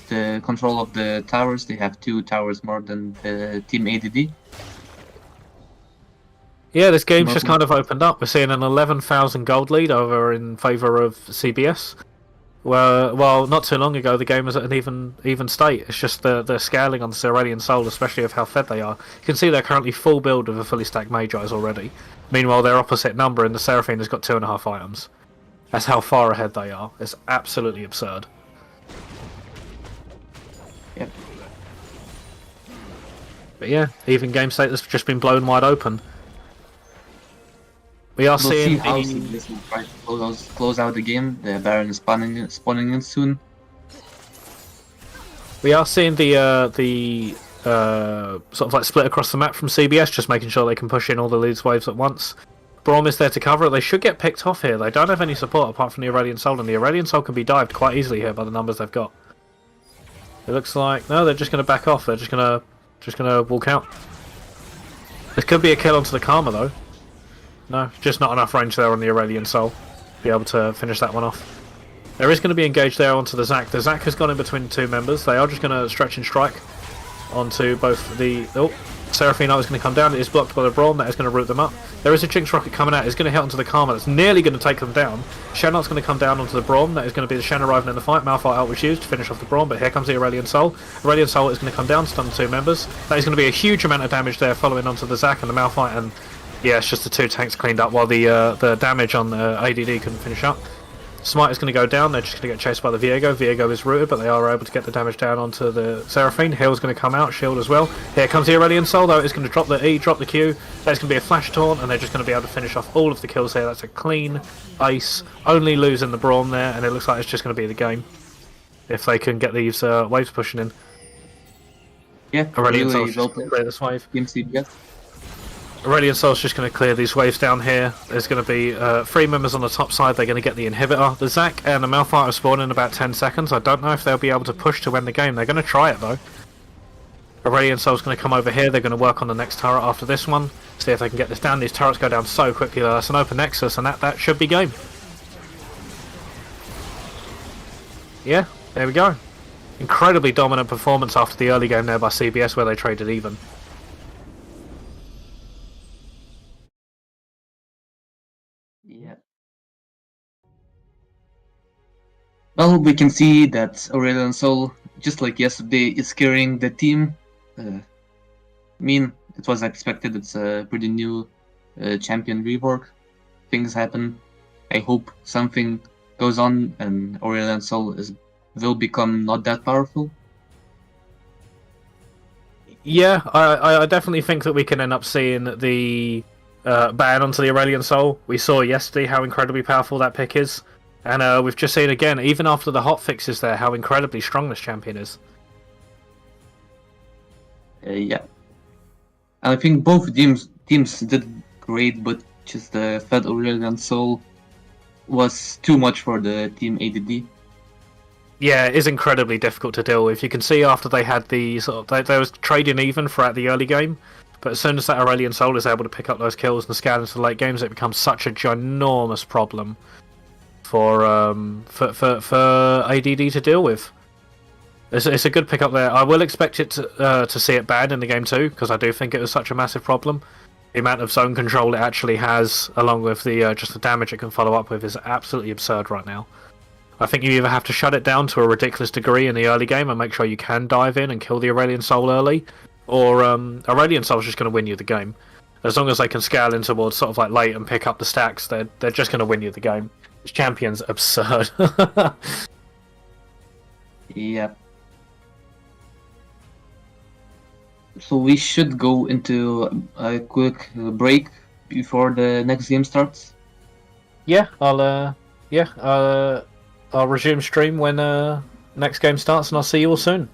the control of the towers. They have 2 towers more than the team ADD. Yeah, this game's just kind of opened up. We're seeing an 11,000 gold lead over in favour of CBS. Well, not too long ago, the game was at an even state. It's just the scaling on the Aurelion Soul, especially of how fed they are. You can see they're currently full build of a fully stacked Magi's already. Meanwhile, their opposite number in the Seraphine has got 2.5 items. That's how far ahead they are. It's absolutely absurd. Yep. But yeah, even game state that's just been blown wide open. We are seeing how CBS will try to close out the game. The Baron is spawning in soon. We are seeing the sort of like split across the map from CBS, just making sure they can push in all the leads waves at once. Braum is there to cover it. They should get picked off here. They don't have any support apart from the Aurelion Soul, and the Aurelion Soul can be dived quite easily here by the numbers they've got. It looks like no, they're just going to back off. They're just going to walk out. This could be a kill onto the Karma though. No, just not enough range there on the Aurelion Soul to be able to finish that one off. There is going to be engaged there onto the Zac. The Zac has gone in between 2 members. They are just going to stretch and strike. onto both the... Oh, Seraphino is going to come down. It is blocked by the Braum. That is going to root them up. There is a Jinx Rocket coming out. It's going to hit onto the Karma. That's nearly going to take them down. Shannon's going to come down onto the Braum. That is going to be the Shen arriving in the fight. Malphite ult was used to finish off the Braum, but here comes the Aurelion Sol. Aurelion Sol is going to come down, stun the 2 members. That is going to be a huge amount of damage there, following onto the Zac and the Malphite, and yeah, it's just the 2 tanks cleaned up while the damage on the ADD couldn't finish up. Smite is going to go down. They're just going to get chased by the Viego. Viego is rooted, but they are able to get the damage down onto the Seraphine. Heal's going to come out. Shield as well. Here comes the Aurelion Sol, though. It's going to drop the E, drop the Q. There's going to be a flash taunt, and they're just going to be able to finish off all of the kills here. That's a clean ace. Only losing the Braum there, and it looks like it's just going to be the game if they can get these waves pushing in. Yeah, Aurelion really Sol's just going to clear this wave. Team CBS. Aurelion Sol's just going to clear these waves down here. There's going to be 3 members on the top side. They're going to get the inhibitor. The Zac and the Malphite are spawned in about 10 seconds. I don't know if they'll be able to push to win the game. They're going to try it though. Aurelion Sol's going to come over here. They're going to work on the next turret after this one. See if they can get this down. These turrets go down so quickly though. That's an open nexus, and that should be game. Yeah, there we go. Incredibly dominant performance after the early game there by CBS where they traded even. Yeah. Well, we can see that Aurelion Sol, just like yesterday, is carrying the team. I mean, it was expected. It's a pretty new champion rework. Things happen. I hope something goes on and Aurelion Sol will become not that powerful. Yeah, I definitely think that we can end up seeing the ban onto the Aurelion Sol. We saw yesterday how incredibly powerful that pick is. And we've just seen again, even after the hot fixes there, how incredibly strong this champion is. Yeah. And I think both teams did great, but just the Fed Aurelion Sol was too much for the team ADD. Yeah, it is incredibly difficult to deal with. You can see after they had the sort of they was trading even throughout the early game, but as soon as that Aurelion Sol is able to pick up those kills and scale into the late games, it becomes such a ginormous problem for ADD to deal with. It's a good pick up there. I will expect it to see it banned in the game too, because I do think it was such a massive problem. The amount of zone control it actually has, along with the just the damage it can follow up with, is absolutely absurd right now. I think you either have to shut it down to a ridiculous degree in the early game and make sure you can dive in and kill the Aurelion Sol early, or Aurelion Sol's just going to win you the game. As long as they can scale in towards sort of like late and pick up the stacks, they're just going to win you the game. This champion's absurd. Yeah. So we should go into a quick break before the next game starts. Yeah, I'll resume stream when next game starts, and I'll see you all soon.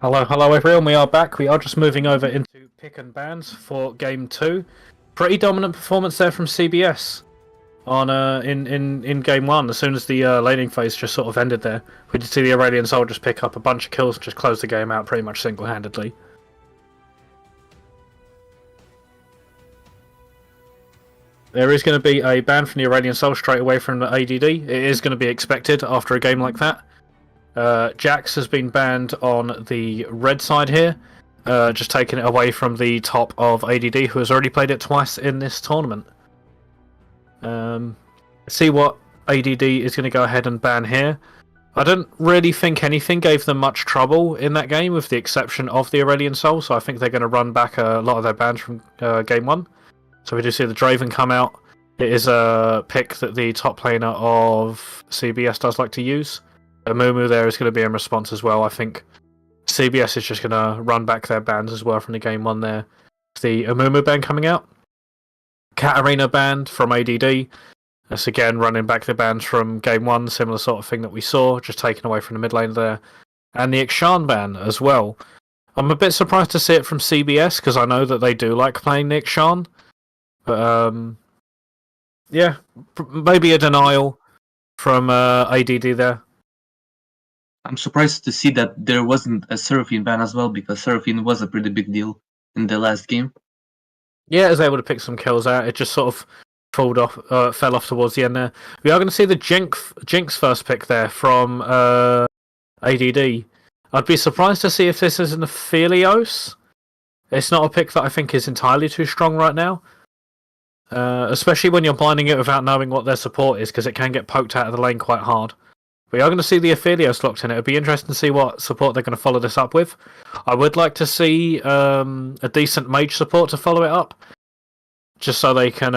Hello everyone, we are back. We are just moving over into pick and bans for game 2. Pretty dominant performance there from CBS on in game 1. As soon as the laning phase just sort of ended there, we did see the Aurelian Soul just pick up a bunch of kills and just close the game out pretty much single-handedly. There is going to be a ban from the Aurelian Soul straight away from the ADD. It is going to be expected after a game like that. Jax has been banned on the red side here, just taking it away from the top of ADD, who has already played it twice in this tournament. See what ADD is going to go ahead and ban here. I don't really think anything gave them much trouble in that game, with the exception of the Aurelian Soul, so I think they're going to run back a lot of their bans from game 1. So we do see the Draven come out. It is a pick that the top laner of CBS does like to use. Amumu there is going to be in response as well. I think CBS is just going to run back their bans as well from the game 1 there. The Amumu ban coming out. Katarina banned from ADD. That's again running back the bans from game 1, similar sort of thing that we saw, just taken away from the mid lane there. And the Ixan ban as well. I'm a bit surprised to see it from CBS because I know that they do like playing the Ixan. But yeah, maybe a denial from ADD there. I'm surprised to see that there wasn't a Seraphine ban as well, because Seraphine was a pretty big deal in the last game. Yeah, I was able to pick some kills out. It just sort of fell off towards the end there. We are going to see the Jinx first pick there from ADD. I'd be surprised to see if this is an Aphelios. It's not a pick that I think is entirely too strong right now. Especially when you're blinding it without knowing what their support is, because it can get poked out of the lane quite hard. We are going to see the Aphelios locked in. It'll be interesting to see what support they're going to follow this up with. I would like to see a decent mage support to follow it up, just so they can,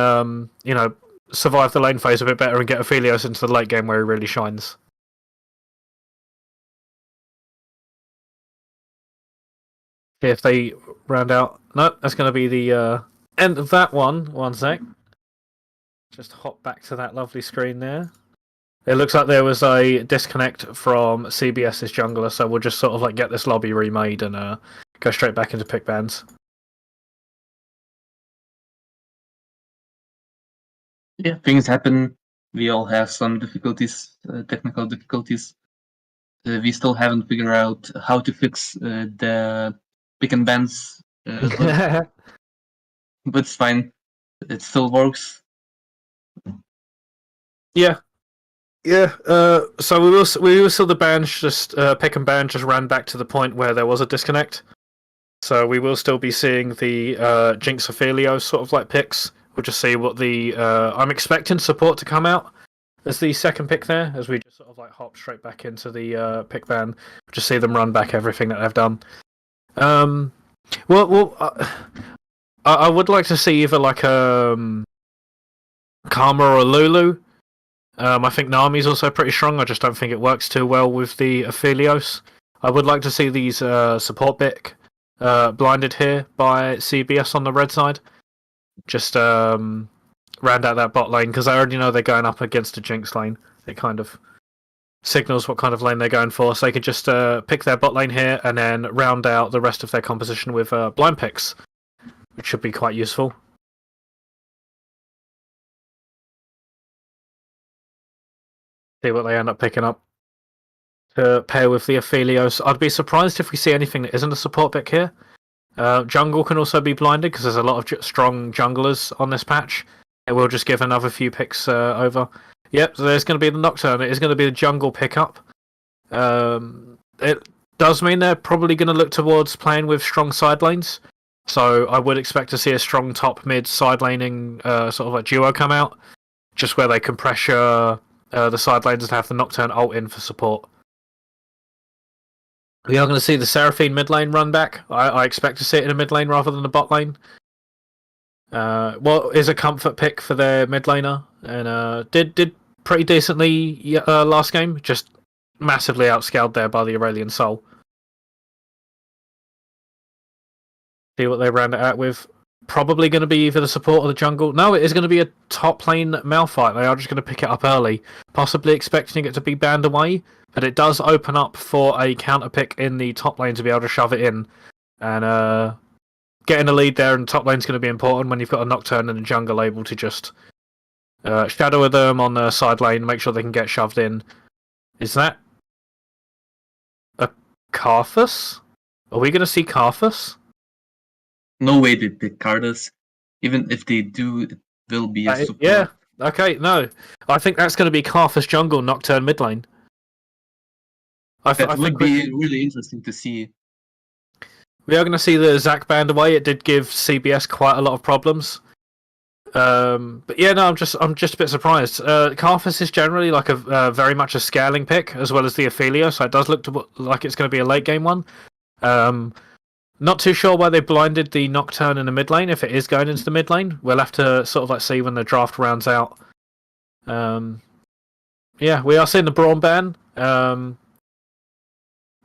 survive the lane phase a bit better and get Aphelios into the late game where he really shines. See if they round out. No, that's going to be the end of that one. One sec. Just hop back to that lovely screen there. It looks like there was a disconnect from CBS's jungler, so we'll just sort of get this lobby remade and go straight back into pick bans. Yeah, things happen. We all have some difficulties, technical difficulties. We still haven't figured out how to fix the pick and bans as well. But it's fine. It still works. Yeah. So we will see the ban just pick and ban just ran back to the point where there was a disconnect. So we will still be seeing the Jinx Aphelios sort of picks. We'll just see what the I'm expecting support to come out as the second pick there, as we just sort of hop straight back into the pick ban. Just see them run back everything that they've done. I would like to see either Karma or Lulu. I think Nami's also pretty strong. I just don't think it works too well with the Aphelios. I would like to see these support pick blinded here by CBS on the red side. Just round out that bot lane, because I already know they're going up against a Jinx lane. It kind of signals what kind of lane they're going for, so they can just pick their bot lane here and then round out the rest of their composition with blind picks, which should be quite useful. See what they end up picking up to pair with the Aphelios. I'd be surprised if we see anything that isn't a support pick here. Jungle can also be blinded because there's a lot of strong junglers on this patch. It will just give another few picks over. Yep, so there's going to be the Nocturne. It is going to be the jungle pickup. It does mean they're probably going to look towards playing with strong side lanes. So I would expect to see a strong top mid side laning sort of duo come out, just where they can pressure the side lanes and have the Nocturne ult in for support. We are going to see the Seraphine mid lane run back. I expect to see it in a mid lane rather than a bot lane. What is a comfort pick for their mid laner, and did pretty decently last game. Just massively outscaled there by the Aurelian Soul. See what they round it out with. probably going to be either the support or the jungle. No, it is going to be a top lane Malphite. They are just going to pick it up early, possibly expecting it to be banned away. But it does open up for a counter pick in the top lane to be able to shove it in. And getting a lead there in top lane is going to be important when you've got a Nocturne and a jungle able to just shadow them on the side lane, make sure they can get shoved in. Is that a Karthus? Are we going to see Karthus? No way they pick Karthus. Even if they do, it will be a support. Yeah, okay, no. I think that's going to be Karthus jungle, Nocturne mid lane. That would be really interesting to see. We are going to see the Zac banned away. It did give CBS quite a lot of problems. But yeah, no, I'm just a bit surprised. Karthus is generally like a very much a scaling pick as well as the Ophelia, so it does look like it's going to be a late game one. Not too sure why they blinded the Nocturne in the mid lane. If it is going into the mid lane, we'll have to sort of like see when the draft rounds out. Yeah, we are seeing the Braum ban.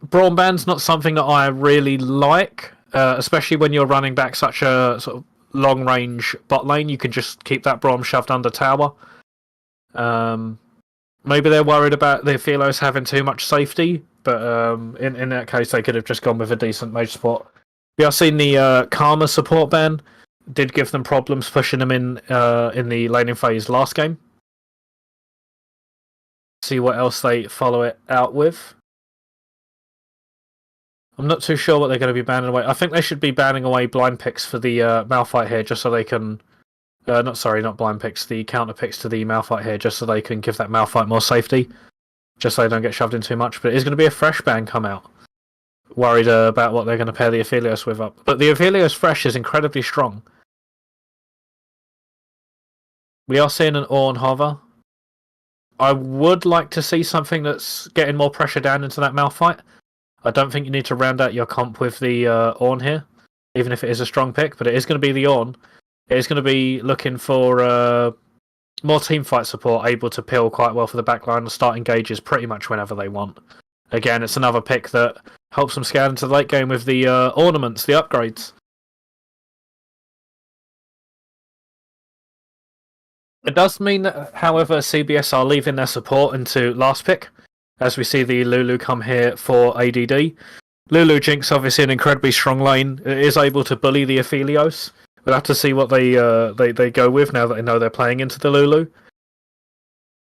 Braum ban's not something that I really like, especially when you're running back such a sort of long range bot lane. You can just keep that Braum shoved under tower. Maybe they're worried about the Philos having too much safety, but in that case they could have just gone with a decent mage support. We are seeing the Karma support ban. Did give them problems pushing them in the laning phase last game. See what else they follow it out with. I'm not too sure what they're going to be banning away. I think they should be banning away blind picks for the Malphite here, just so they can. Not blind picks. The counter picks to the Malphite here, just so they can give that Malphite more safety, just so they don't get shoved in too much. But it is going to be a fresh ban come out. Worried about what they're going to pair the Aphelios with up, but the Aphelios fresh is incredibly strong. We are seeing an Ornn hover. I would like to see something that's getting more pressure down into that Malphite. I don't think you need to round out your comp with the Ornn here, even if it is a strong pick, but it is going to be the Ornn. It is going to be looking for more teamfight support, able to peel quite well for the backline and start engages pretty much whenever they want. Again, it's another pick that helps them scale into the late game with the ornaments, the upgrades. It does mean that, however, CBS are leaving their support into last pick, as we see the Lulu come here for ADD. Lulu Jinx, obviously an incredibly strong lane. It is able to bully the Aphelios. We'll have to see what they go with now that they know they're playing into the Lulu.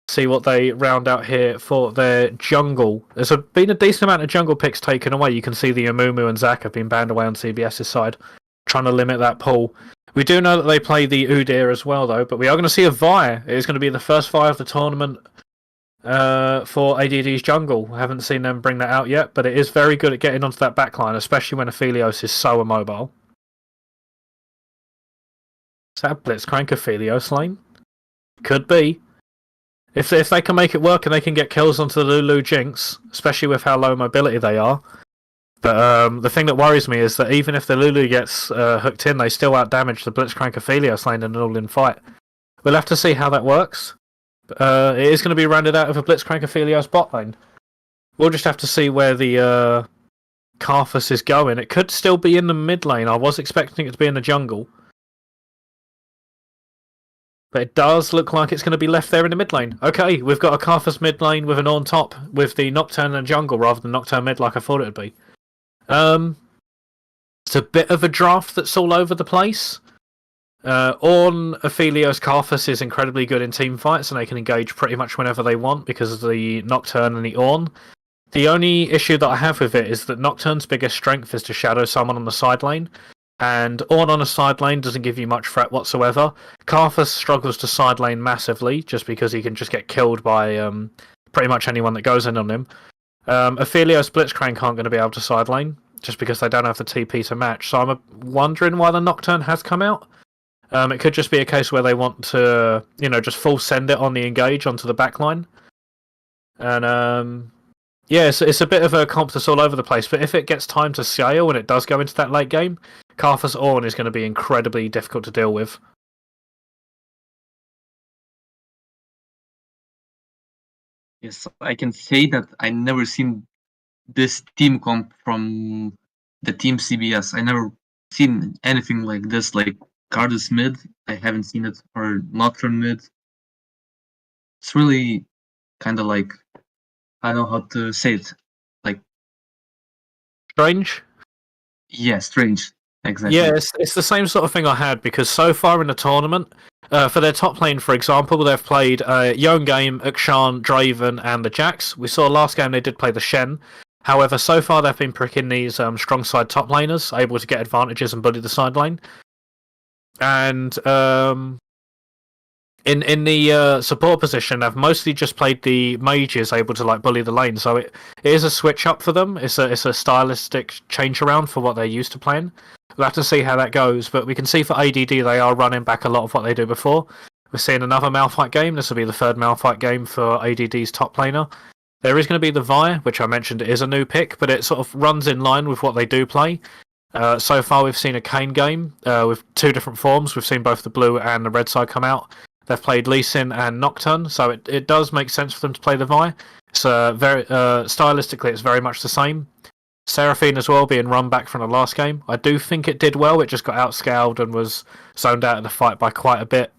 See what they round out here for their jungle. There's been a decent amount of jungle picks taken away. You can see the Amumu and Zac have been banned away on CBS's side, trying to limit that pool. We do know that they play the Udyr as well, though, but we are going to see a Vi. It is going to be the first Vi of the tournament for ADD's jungle. I haven't seen them bring that out yet, but it is very good at getting onto that backline, especially when Aphelios is so immobile. Is that a Blitzcrank Aphelios lane? Could be. If they can make it work and they can get kills onto the Lulu Jinx, especially with how low mobility they are. But the thing that worries me is that even if the Lulu gets hooked in, they still outdamage the Blitzcrank Aphelios lane in an all-in fight. We'll have to see how that works. It is going to be rounded out of a Blitzcrank Aphelios bot lane. We'll just have to see where the Karthus is going. It could still be in the mid lane. I was expecting it to be in the jungle. But it does look like it's going to be left there in the mid lane. Okay, we've got a Karthus mid lane with an Ornn top, with the Nocturne and jungle rather than Nocturne mid like I thought it would be. It's a bit of a draft that's all over the place. Ornn, Aphelios, Karthus is incredibly good in team fights and they can engage pretty much whenever they want because of the Nocturne and the Ornn. The only issue that I have with it is that Nocturne's biggest strength is to shadow someone on the side lane. And Ornn on a side lane doesn't give you much threat whatsoever. Karthus struggles to side lane massively just because he can just get killed by pretty much anyone that goes in on him. Aphelios Blitzcrank aren't going to be able to side lane just because they don't have the TP to match. So I'm wondering why the Nocturne has come out. It could just be a case where they want to, just full send it on the engage onto the backline. And yeah, it's a bit of a comp that's all over the place. But if it gets time to scale and it does go into that late game, Karthus Ornn is going to be incredibly difficult to deal with. Yes, I can say that I never seen this team comp from the team CBS. I never seen anything like this, like Cardus mid. I haven't seen it, or Nocturne mid. It's really kind of like, I don't know how to say it. Like, Strange. yeah, strange. Exactly. Yeah, it's the same sort of thing I had, because so far in the tournament, for their top lane, for example, they've played Young Game, Akshan, Draven, and the Jax. We saw last game they did play the Shen. However, so far they've been pricking these strong side top laners, able to get advantages and bully the side lane. And in the support position, they've mostly just played the mages, able to like bully the lane. So it is a switch up for them. It's a stylistic change around for what they're used to playing. We'll have to see how that goes, but we can see for ADD they are running back a lot of what they do before. We're seeing another Malphite game. This will be the third Malphite game for ADD's top laner. There is going to be the Vi, which I mentioned is a new pick, but it sort of runs in line with what they do play. So far we've seen a Kayn game with two different forms. We've seen both the blue and the red side come out. They've played Lee Sin and Nocturne, so it does make sense for them to play the Vi. It's very stylistically, it's very much the same. Seraphine as well, being run back from the last game. I do think it did well. It just got outscaled and was zoned out of the fight by quite a bit.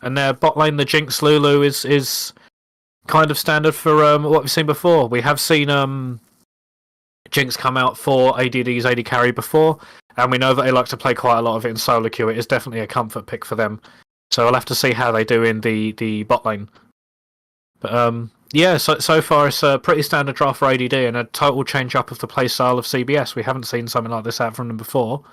And their bot lane, the Jinx Lulu, is kind of standard for what we've seen before. We have seen Jinx come out for ADD's AD carry before, and we know that they like to play quite a lot of it in solo queue. It is definitely a comfort pick for them. So I'll have to see how they do in the bot lane. But yeah, so far it's a pretty standard draft for ADD and a total change up of the playstyle of CBS. We haven't seen something like this out from them before.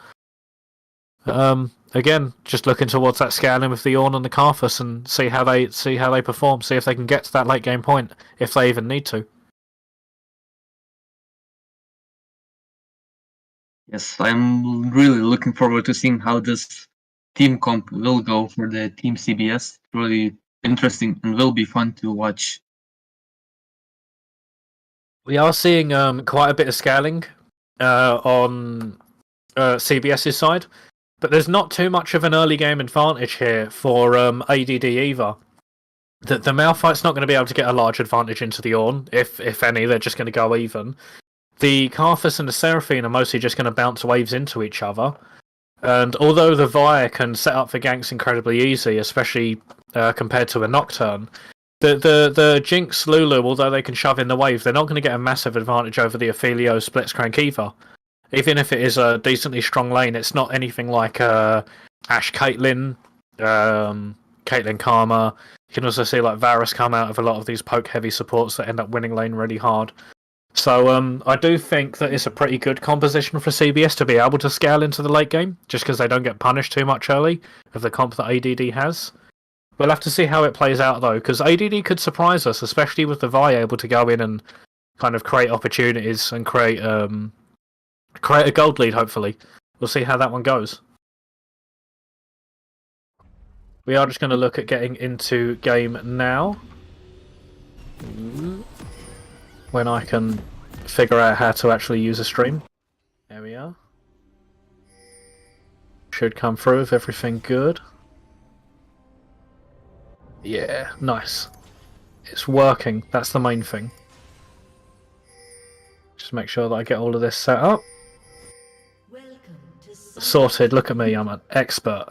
Again, just looking towards that scaling with the Ornn and the Karthus and see how they perform. See if they can get to that late game point, if they even need to. Yes, I'm really looking forward to seeing how this team comp will go for the Team CBS. Really interesting and will be fun to watch. We are seeing quite a bit of scaling on CBS's side, but there's not too much of an early game advantage here for ADD either. The Malphite's not going to be able to get a large advantage into the Ornn, if any. They're just going to go even. The Karthus and the Seraphine are mostly just going to bounce waves into each other. And although the Vi can set up for ganks incredibly easy, especially compared to a Nocturne, the Jinx Lulu, although they can shove in the wave, they're not going to get a massive advantage over the Ophelio Blitzcrank either. Even if it is a decently strong lane, it's not anything like Ashe Caitlyn, Caitlyn Karma. You can also see like Varus come out of a lot of these poke heavy supports that end up winning lane really hard. So I do think that it's a pretty good composition for CBS to be able to scale into the late game, just because they don't get punished too much early of the comp that ADD has. We'll have to see how it plays out though, because ADD could surprise us, especially with the Vi able to go in and kind of create opportunities and create a gold lead, hopefully. We'll see how that one goes. We are just going to look at getting into game now. When I can figure out how to actually use a stream. There we are. Should come through with everything good. Yeah, nice. It's working, that's the main thing. Just make sure that I get all of this set up. Sorted, look at me, I'm an expert.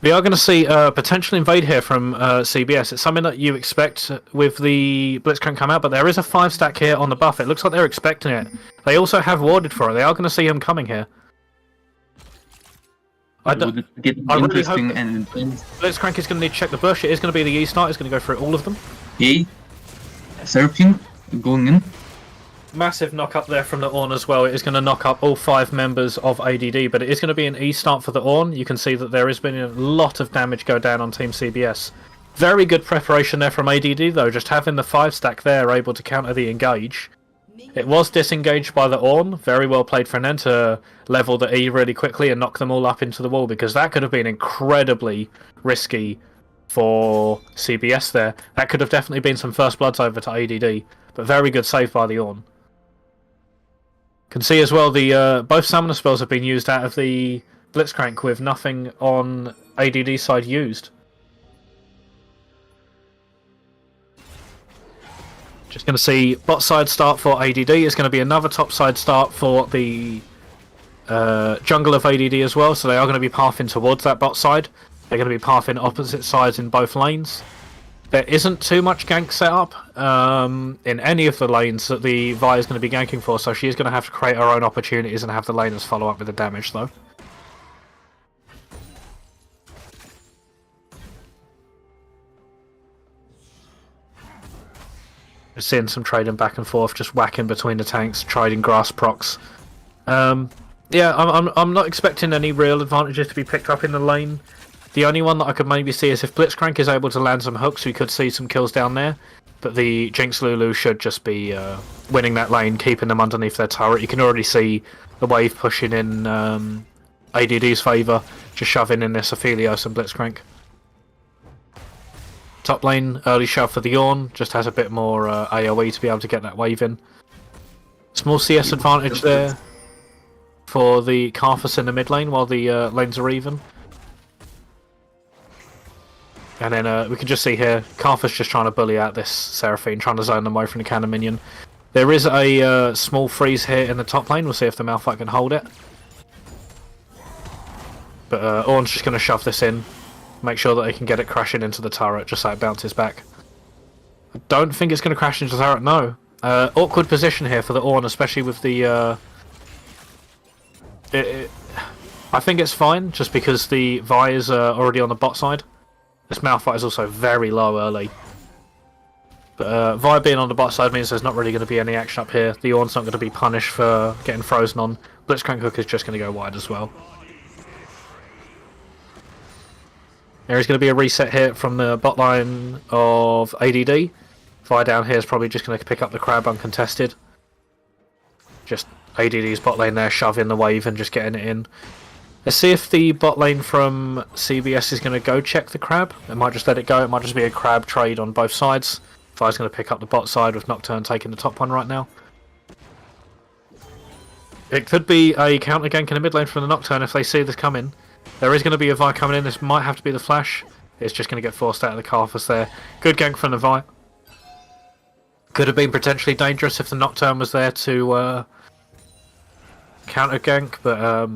We are going to see a potential invade here from CBS. It's something that you expect with the Blitzcrank come out, but there is a 5-stack here on the buff. It looks like they're expecting it. They also have warded for it. They are going to see him coming here. I really hope Blitzcrank is going to need to check the bush. It is going to be the E-start. It's going to go through all of them. Yay. Seraphine going in. Massive knock up there from the Ornn as well. It is going to knock up all 5 members of ADD, but it is going to be an E-start for the Ornn. You can see that there has been a lot of damage go down on Team CBS. Very good preparation there from ADD though, just having the 5-stack there able to counter the engage. It was disengaged by the Ornn. Very well played for an to level the E really quickly and knock them all up into the wall, because that could have been incredibly risky for CBS there. That could have definitely been some first bloods over to ADD, but very good save by the Ornn. Can see as well the both summoner spells have been used out of the Blitzcrank with nothing on ADD side used. Just going to see bot side start for ADD. It's going to be another top side start for the jungle of ADD as well, so they are going to be pathing towards that bot side. They're going to be pathing opposite sides in both lanes. There isn't too much gank set up in any of the lanes that the Vi is going to be ganking for, so she is going to have to create her own opportunities and have the laners follow up with the damage, though. Just seeing some trading back and forth, just whacking between the tanks, trading grass procs. Yeah, I'm not expecting any real advantages to be picked up in the lane. The only one that I could maybe see is if Blitzcrank is able to land some hooks, we could see some kills down there. But the Jinx Lulu should just be winning that lane, keeping them underneath their turret. You can already see the wave pushing in ADD's favour, just shoving in this Aphelios and Blitzcrank. Top lane, early shove for the Ornn, just has a bit more AoE to be able to get that wave in. Small CS advantage there for the Karthus in the mid lane while the lanes are even. And then we can just see here, Karthus just trying to bully out this Seraphine, trying to zone them away from the cannon minion. There is a small freeze here in the top lane, we'll see if the Malphite can hold it. But Ornn's just going to shove this in, make sure that they can get it crashing into the turret, just so it bounces back. I don't think it's going to crash into the turret, no. Awkward position here for the Ornn, especially with the... I think it's fine, just because the Vi is already on the bot side. This Malphite is also very low early. But Vi being on the bot side means there's not really going to be any action up here. The Ornn's not going to be punished for getting frozen on. Blitzcrank Hook is just going to go wide as well. There is going to be a reset here from the bot line of ADD. Vi down here is probably just going to pick up the crab uncontested. Just ADD's bot lane there, shoving the wave and just getting it in. Let's see if the bot lane from CBS is going to go check the crab. It might just let it go. It might just be a crab trade on both sides. Vi's going to pick up the bot side with Nocturne taking the top one right now. It could be a counter gank in the mid lane from the Nocturne if they see this coming. There is going to be a Vi coming in. This might have to be the flash. It's just going to get forced out of the Karthus there. Good gank from the Vi. Could have been potentially dangerous if the Nocturne was there to counter gank, but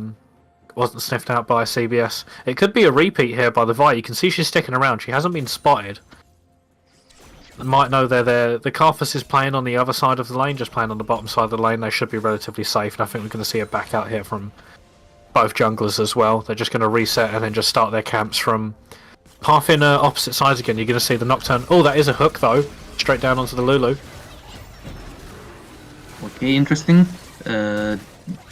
wasn't sniffed out by CBS. It could be a repeat here by the Vi. You can see she's sticking around. She hasn't been spotted. Might know they're there. The Karthus is playing on the other side of the lane, just playing on the bottom side of the lane. They should be relatively safe, and I think we're going to see a back out here from both junglers as well. They're just going to reset and then just start their camps from half in opposite sides again. You're going to see the Nocturne. Oh, that is a hook though. Straight down onto the Lulu. Okay, interesting.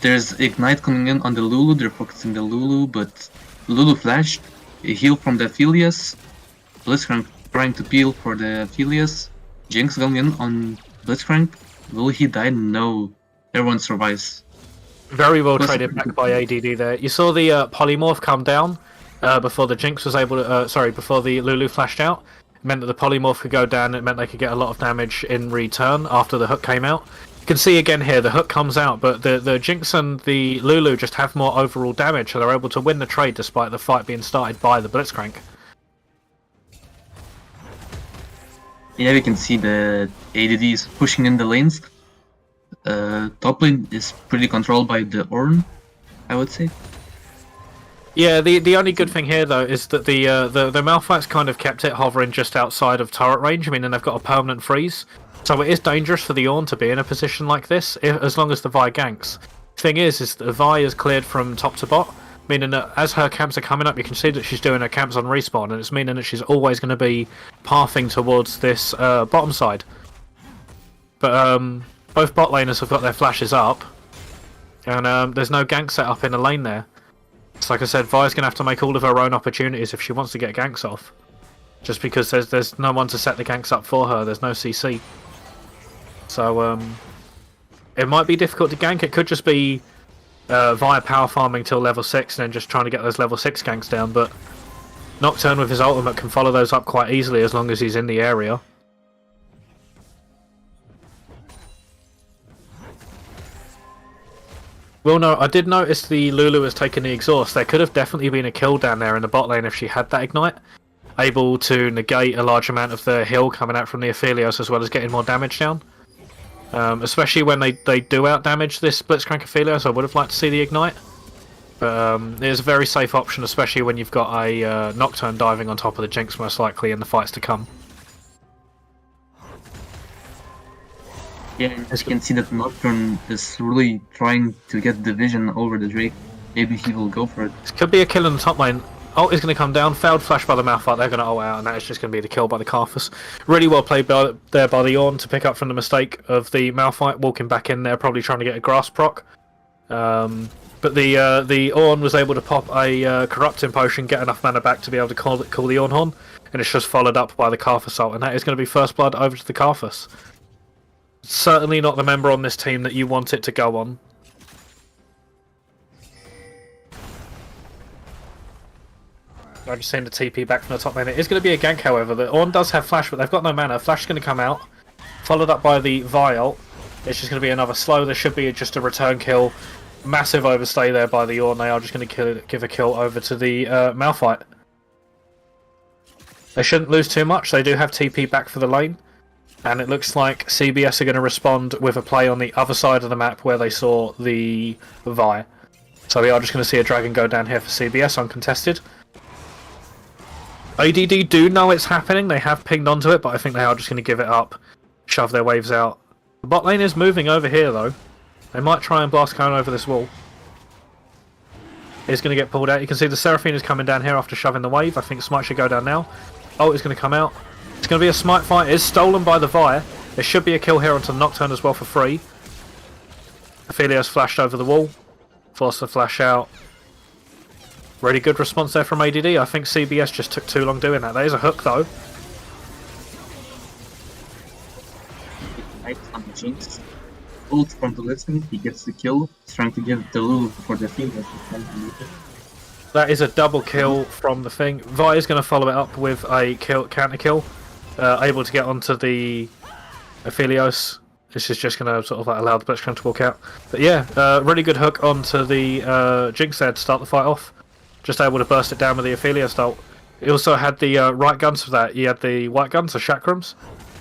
There's Ignite coming in on the Lulu, they're focusing the Lulu, but Lulu flashed, a heal from the Aphelios, Blitzcrank trying to peel for the Aphelios, Jinx going in on Blitzcrank, will he die? No, everyone survives. Very well traded back by ADD there. You saw the polymorph come down before the Jinx was able to, before the Lulu flashed out. It meant that the polymorph could go down, it meant they could get a lot of damage in return after the hook came out. You can see again here, the hook comes out, but the Jinx and the Lulu just have more overall damage, so they're able to win the trade despite the fight being started by the Blitzcrank. Yeah, we can see the ADD is pushing in the lanes. Top lane is pretty controlled by the Ornn, I would say. Yeah, the only good thing here though is that the Malphite's kind of kept it hovering just outside of turret range. I mean, and they've got a permanent freeze. So it is dangerous for the Ornn to be in a position like this, as long as the Vi ganks. Thing is the Vi is cleared from top to bot, meaning that as her camps are coming up, you can see that she's doing her camps on respawn, and it's meaning that she's always going to be pathing towards this bottom side. But both bot laners have got their flashes up, and there's no gank set up in the lane there. So like I said, Vi's going to have to make all of her own opportunities if she wants to get ganks off. Just because there's no one to set the ganks up for her, there's no CC. So it might be difficult to gank. It could just be via power farming till level 6 and then just trying to get those level 6 ganks down, but Nocturne with his ultimate can follow those up quite easily as long as he's in the area. Well, no, I did notice the Lulu has taken the exhaust. There could have definitely been a kill down there in the bot lane if she had that ignite. Able to negate a large amount of the heal coming out from the Aphelios as well as getting more damage down. especially when they do out damage this Blitzcrank Aphelios. I would have liked to see the Ignite, but it is a very safe option, especially when you've got a Nocturne diving on top of the Jinx most likely in the fights to come. Yeah, and as you can see that Nocturne is really trying to get the vision over the Drake. Maybe he will go for it. This could be a kill in the top lane. Ult is going to come down, failed flash by the Malphite, they're going to ult out, and that is just going to be the kill by the Karthus. Really well played there by the Ornn to pick up from the mistake of the Malphite, walking back in there, probably trying to get a grass proc. But the Ornn was able to pop a Corrupting Potion, get enough mana back to be able to call the Ornn Horn, and it's just followed up by the Karthus ult, and that is going to be first blood over to the Karthus. Certainly not the member on this team that you want it to go on. I've just seen the TP back from the top lane. It is going to be a gank, however. The Ornn does have flash, but they've got no mana. Flash is going to come out, followed up by the Vi ult. It's just going to be another slow. There should be just a return kill. Massive overstay there by the Ornn. They are just going to give a kill over to the Malphite. They shouldn't lose too much. They do have TP back for the lane. And it looks like CBS are going to respond with a play on the other side of the map where they saw the Vi. So we are just going to see a dragon go down here for CBS uncontested. ADD do know it's happening, they have pinged onto it, but I think they are just going to give it up, shove their waves out. The bot lane is moving over here though. They might try and blast Cone over this wall. It's going to get pulled out. You can see the Seraphine is coming down here after shoving the wave. I think Smite should go down now. Oh, it's going to come out. It's going to be a Smite fight. It is stolen by the Vi. There should be a kill here onto the Nocturne as well for free. Aphelios flashed over the wall. Forced the flash out. Really good response there from ADD. I think CBS just took too long doing that. There's a hook though. Right on the Jinx. Ult from the Blitzcrank, he gets the kill. He's trying to get the Lulu for the thing. That is a double kill from the thing. Vi is going to follow it up with a counter kill. Able to get onto the Aphelios. This is just going to sort of like allow the Blitzcrank to walk out. But yeah, really good hook onto the Jinx there to start the fight off. Just able to burst it down with the Aphelios ult. He also had the right guns for that. He had the white guns, the chakrams.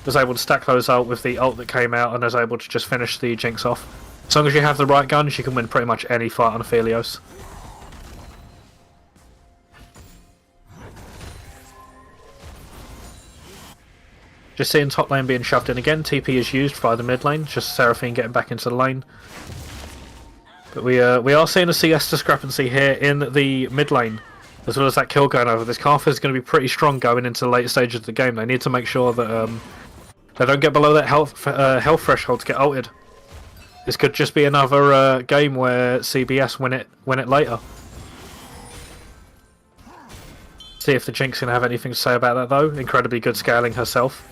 Was able to stack those out with the ult that came out and was able to just finish the Jinx off. As long as you have the right guns, you can win pretty much any fight on Aphelios. Just seeing top lane being shoved in again. TP is used via the mid lane. Just Seraphine getting back into the lane. But we are seeing a CS discrepancy here in the mid lane, as well as that kill going over. This Karthus is going to be pretty strong going into the late stages of the game. They need to make sure that they don't get below that health threshold to get ulted. This could just be another game where CBS win it later. See if the Jinx can have anything to say about that though. Incredibly good scaling herself.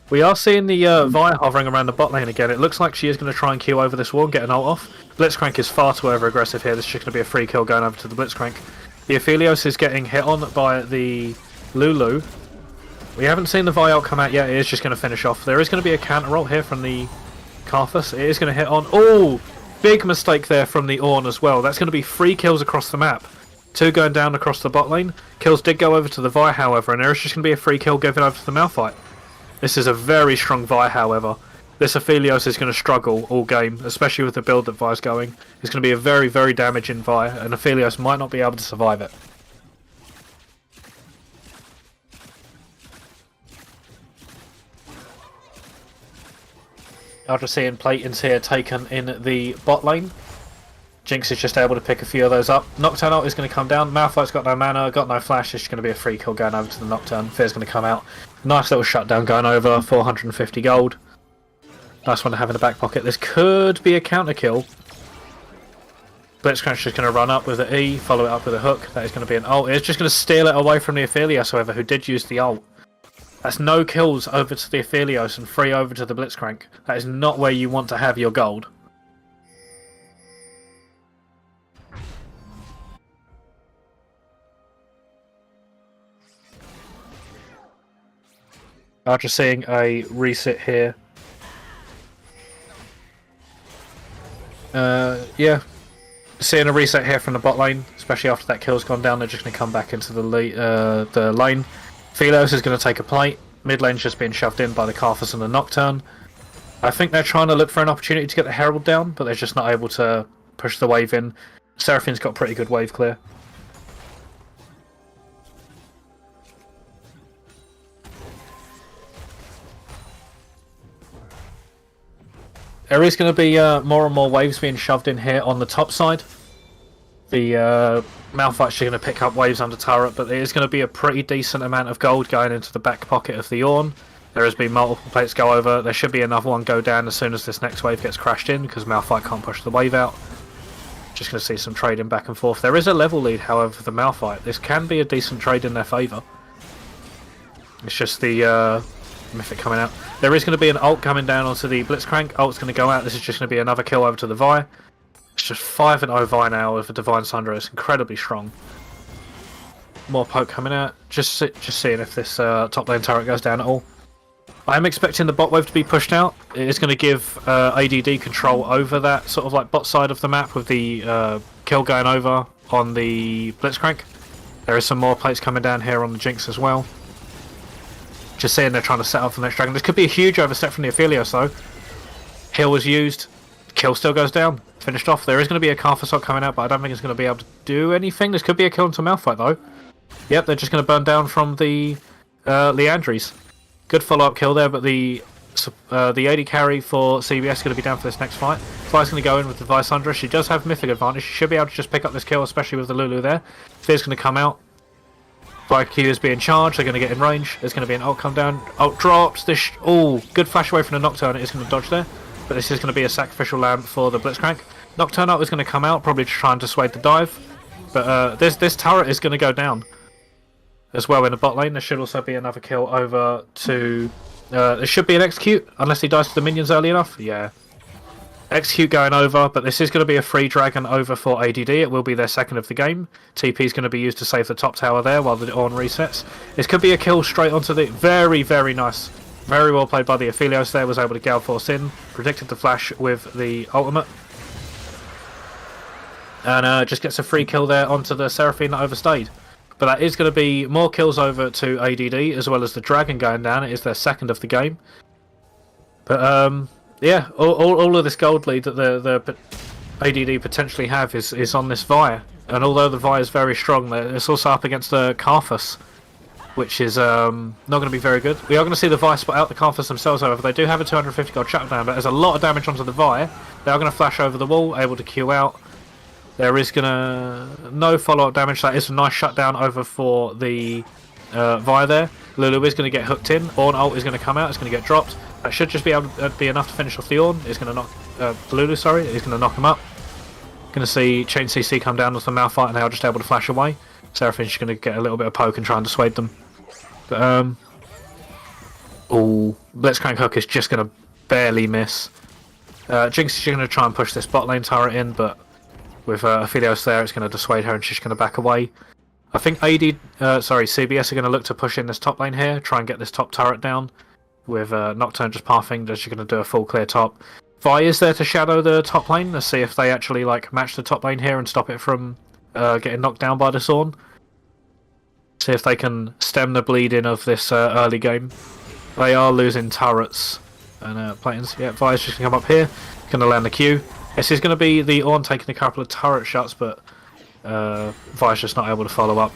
We are seeing the Vi hovering around the bot lane again. It looks like she is going to try and queue over this wall and get an ult off. Blitzcrank is far too over aggressive here. This is just going to be a free kill going over to the Blitzcrank. The Aphelios is getting hit on by the Lulu. We haven't seen the Vi ult come out yet. It is just going to finish off. There is going to be a counter ult here from the Karthus. It is going to hit on. Oh! Big mistake there from the Ornn as well. That's going to be 3 kills across the map. 2 going down across the bot lane. Kills did go over to the Vi, however, and there is just going to be a free kill given over to the Malphite. This is a very strong Vi, however. This Aphelios is going to struggle all game, especially with the build that Vi's going. It's going to be a very, very damaging Vi, and Aphelios might not be able to survive it. After seeing Platons here taken in the bot lane, Jinx is just able to pick a few of those up. Nocturne ult is going to come down. Malphite's got no mana, got no flash. It's going to be a free kill going over to the Nocturne. Fear's going to come out. Nice little shutdown going over. 450 gold. Nice one to have in the back pocket. This could be a counter kill. Blitzcrank is going to run up with an E, follow it up with a hook. That is going to be an ult. It's just going to steal it away from the Aphelios, however, who did use the ult. That's no kills over to the Aphelios and 3 over to the Blitzcrank. That is not where you want to have your gold. After seeing a reset here. Yeah. Seeing a reset here from the bot lane, especially after that kill's gone down, they're just going to come back into the lane. Phelios is going to take a plate. Mid lane's just being shoved in by the Karthus and the Nocturne. I think they're trying to look for an opportunity to get the Herald down, but they're just not able to push the wave in. Seraphim's got pretty good wave clear. There is going to be more and more waves being shoved in here on the top side. The Malphite's going to pick up waves under turret, but there is going to be a pretty decent amount of gold going into the back pocket of the Ornn. There has been multiple plates go over. There should be another one go down as soon as this next wave gets crashed in, because Malphite can't push the wave out. Just going to see some trading back and forth. There is a level lead, however, for the Malphite. This can be a decent trade in their favour. It's just the Mythic coming out. There is going to be an ult coming down onto the Blitzcrank. Ult's going to go out. This is just going to be another kill over to the Vi. It's just 5-0 Vi now with a Divine Sunder. It's incredibly strong. More poke coming out. Just seeing if this top lane turret goes down at all. I'm expecting the bot wave to be pushed out. It is going to give ADD control over that sort of like bot side of the map with the kill going over on the Blitzcrank. There is some more plates coming down here on the Jinx as well. Just seeing they're trying to set up the next dragon. This could be a huge overstep from the Aphelios though. Heal was used. Kill still goes down. Finished off. There is going to be a Karthus coming out, but I don't think it's going to be able to do anything. This could be a kill into Malphite though. Yep, they're just going to burn down from the Leandries. Good follow-up kill there, but the AD carry for CBS is going to be down for this next fight. Vi's going to go in with the Visandra. She does have Mythic advantage. She should be able to just pick up this kill, especially with the Lulu there. Fear's going to come out. Q is being charged. They're going to get in range. There's going to be an ult come down. Ult drops. Oh, good flash away from the Nocturne. It is going to dodge there. But this is going to be a sacrificial lamb for the Blitzcrank. Nocturne ult is going to come out, probably to try and dissuade the dive. But this turret is going to go down as well in the bot lane. There should also be another kill over to... there should be an execute, unless he dies to the minions early enough. Yeah. Execute going over, but this is going to be a free dragon over for ADD. It will be their second of the game. TP is going to be used to save the top tower there while the Ornn resets. This could be a kill straight onto the... Very, very nice. Very well played by the Aphelios there. Was able to Gale Force in. Predicted the flash with the ultimate. And just gets a free kill there onto the Seraphine that overstayed. But that is going to be more kills over to ADD, as well as the dragon going down. It is their second of the game. But yeah, all of this gold lead that the ADD potentially have is on this Vi. And although the Vi is very strong, it's also up against the Karthus, which is not going to be very good. We are going to see the Vi spot out the Karthus themselves, however. They do have a 250 gold shutdown, but there's a lot of damage onto the Vi. They are going to flash over the wall, able to queue out. There is no follow-up damage. That is a nice shutdown over for the Vi there. Lulu is going to get hooked in. Ornn ult is going to come out. It's going to get dropped. That should just be able to be enough to finish off the Ornn. It's going to knock Lulu. Sorry, it's going to knock him up. Going to see Chain CC come down with the Malphite, and now just able to flash away. Seraphine's just going to get a little bit of poke and try and dissuade them. But Blitzcrank hook is just going to barely miss. Jinx is going to try and push this bot lane turret in, but with Aphelios there, it's going to dissuade her and she's going to back away. I think CBS are going to look to push in this top lane here, try and get this top turret down. With Nocturne just pathing, they're just going to do a full clear top. Vi is there to shadow the top lane. Let's see if they actually match the top lane here and stop it from getting knocked down by this Ornn. See if they can stem the bleeding of this early game. They are losing turrets and platings. Yeah, Vi is just going to come up here, going to land the Q. This is going to be the Ornn taking a couple of turret shots, but Vi's just not able to follow up.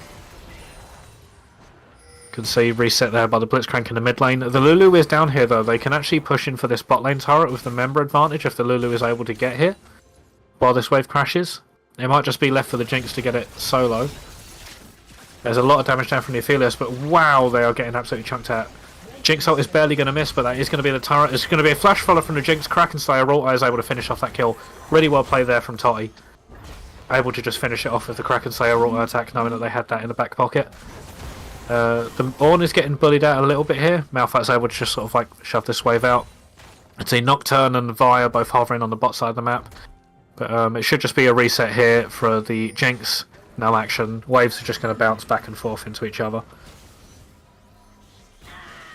Can see reset there by the Blitzcrank in the mid lane. The Lulu is down here though. They can actually push in for this bot lane turret with the member advantage if the Lulu is able to get here while this wave crashes. It might just be left for the Jinx to get it solo. There's a lot of damage down from the Aphelios, but wow, they are getting absolutely chunked out. Jinx ult is barely going to miss, but that is going to be the turret. It's going to be a flash follow from the Jinx. Kraken Slayer ult is able to finish off that kill. Really well played there from Totty. Able to just finish it off with the Kraken Slayer ult attack, knowing that they had that in the back pocket. The Ornn is getting bullied out a little bit here. Malphite's able to just sort of shove this wave out. I'd say Nocturne and Vi are both hovering on the bot side of the map. But it should just be a reset here for the Jinx. No action. Waves are just going to bounce back and forth into each other.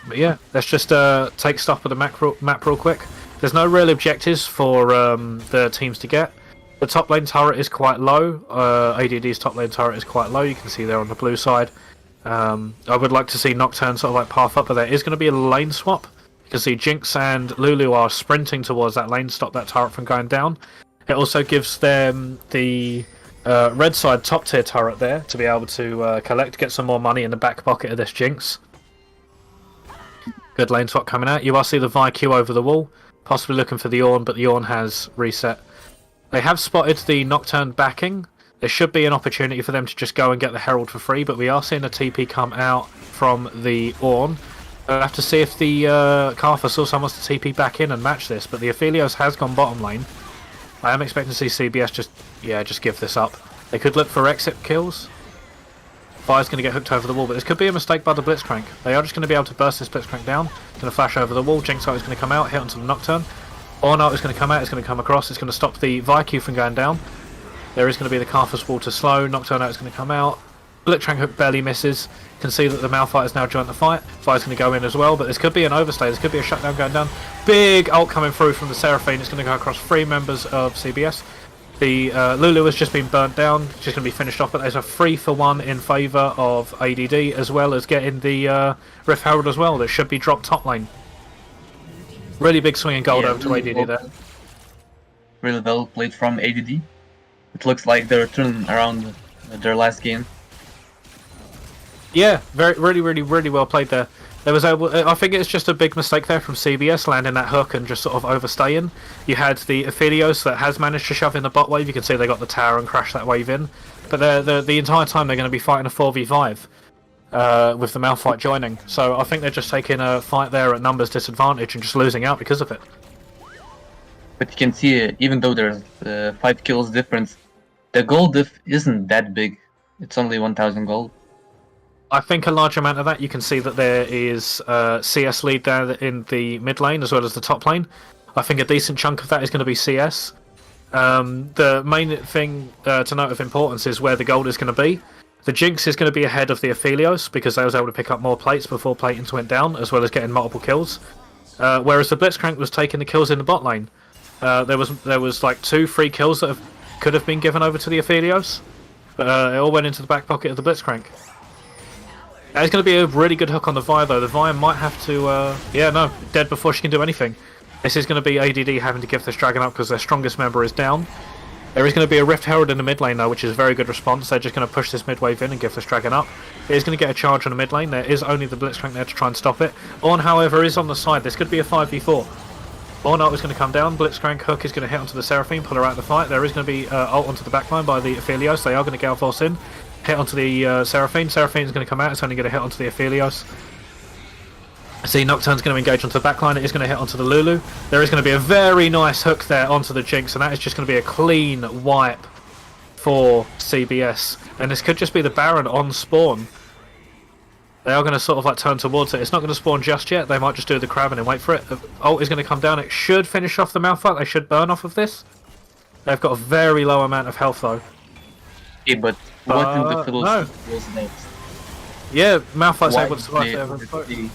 But yeah, let's just take stock of the map real quick. There's no real objectives for the teams to get. The top lane turret is quite low. ADD's top lane turret is quite low. You can see there on the blue side. I would like to see Nocturne sort of like path up, but there is going to be a lane swap. You can see Jinx and Lulu are sprinting towards that lane to stop that turret from going down. It also gives them the red side top tier turret there to be able to get some more money in the back pocket of this Jinx. Good lane swap coming out. You will see the VQ over the wall, possibly looking for the Ornn, but the Ornn has reset. They have spotted the Nocturne backing. There should be an opportunity for them to just go and get the Herald for free, but we are seeing a TP come out from the Ornn. We'll have to see if the Karthus also wants to TP back in and match this, but the Aphelios has gone bottom lane. I am expecting to see CBS just give this up. They could look for exit kills. Fire's going to get hooked over the wall, but this could be a mistake by the Blitzcrank. They are just going to be able to burst this Blitzcrank down. Going to flash over the wall. Jinx ult is going to come out, hit onto the Nocturne. Ornn ult is going to come out, it's going to come across, it's going to stop the VQ from going down. There is going to be the Karthus wall to slow. Nocturne ult is going to come out. Blitzcrank hook barely misses. You can see that the Malphite has now joined the fight. Fire's going to go in as well, but this could be an overstay. This could be a shutdown going down. Big ult coming through from the Seraphine. It's going to go across 3 members of CBS. The Lulu has just been burnt down. She's going to be finished off, but there's a 3-for-1 in favour of ADD, as well as getting the Rift Herald as well. That should be dropped top lane. Really big swing in gold over to ADD there. Really well played from ADD. It looks like they're turning around their last game. Yeah, really well played there. I think it's just a big mistake there from CBS landing that hook and just sort of overstaying. You had the Aphelios that has managed to shove in the bot wave. You can see they got the tower and crashed that wave in. But the entire time they're going to be fighting a 4v5 with the Malphite joining. So I think they're just taking a fight there at numbers disadvantage and just losing out because of it. But you can see, even though there's 5 kills difference, the gold diff isn't that big. It's only 1000 gold. I think a large amount of that, you can see that there is CS lead there in the mid lane as well as the top lane. I think a decent chunk of that is going to be CS. The main thing to note of importance is where the gold is going to be. The Jinx is going to be ahead of the Aphelios because they was able to pick up more plates before platings went down, as well as getting multiple kills. Whereas the Blitzcrank was taking the kills in the bot lane. There was like 2-3 kills that could have been given over to the Aphelios, but it all went into the back pocket of the Blitzcrank. It's going to be a really good hook on the Vi though. The Vi might have to... dead before she can do anything. This is going to be ADD having to give this dragon up because their strongest member is down. There is going to be a Rift Herald in the mid lane though, which is a very good response. They're just going to push this mid wave in and give this dragon up. It is going to get a charge on the mid lane. There is only the Blitzcrank there to try and stop it. Ornn, however, is on the side. This could be a 5v4. Ornn ult is going to come down. Blitzcrank hook is going to hit onto the Seraphine, pull her out of the fight. There is going to be ult onto the backline by the Aphelios. They are going to Gale Force in. Hit onto the Seraphine. Seraphine is going to come out. It's only going to hit onto the Aphelios. See, Nocturne's going to engage onto the backline. It is going to hit onto the Lulu. There is going to be a very nice hook there onto the Jinx, and that is just going to be a clean wipe for CBS. And this could just be the Baron on spawn. They are going to sort of like turn towards it. It's not going to spawn just yet. They might just do the crab and then wait for it. The ult is going to come down. It should finish off the Malphite. They should burn off of this. They've got a very low amount of health though. Yeah, but what in the philosophy was next? Yeah, Malphite's able to survive there.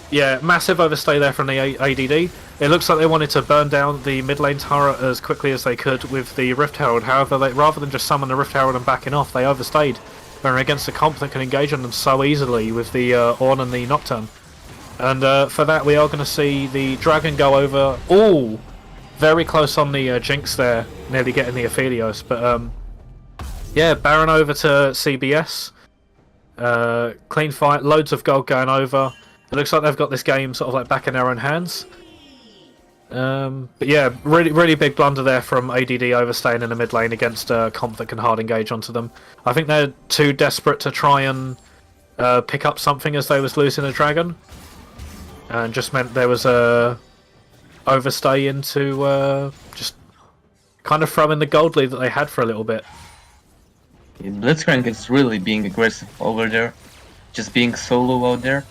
Yeah, massive overstay there from the ADD. It looks like they wanted to burn down the mid lane turret as quickly as they could with the Rift Herald. However, rather than just summon the Rift Herald and backing off, they overstayed. They're against a comp that can engage on them so easily with the Ornn and the Nocturne. And for that, we are going to see the Dragon go over. Ooh! Very close on the Jinx there, nearly getting the Aphelios. But yeah, Baron over to CBS. Clean fight, loads of gold going over. It looks like they've got this game sort of like back in their own hands. But yeah, really big blunder there from ADD overstaying in the mid lane against a comp that can hard engage onto them. I think they're too desperate to try and pick up something as they was losing a dragon. And just meant there was a overstay into just kind of throwing the gold lead that they had for a little bit. Blitzcrank is really being aggressive over there. Just being solo out there.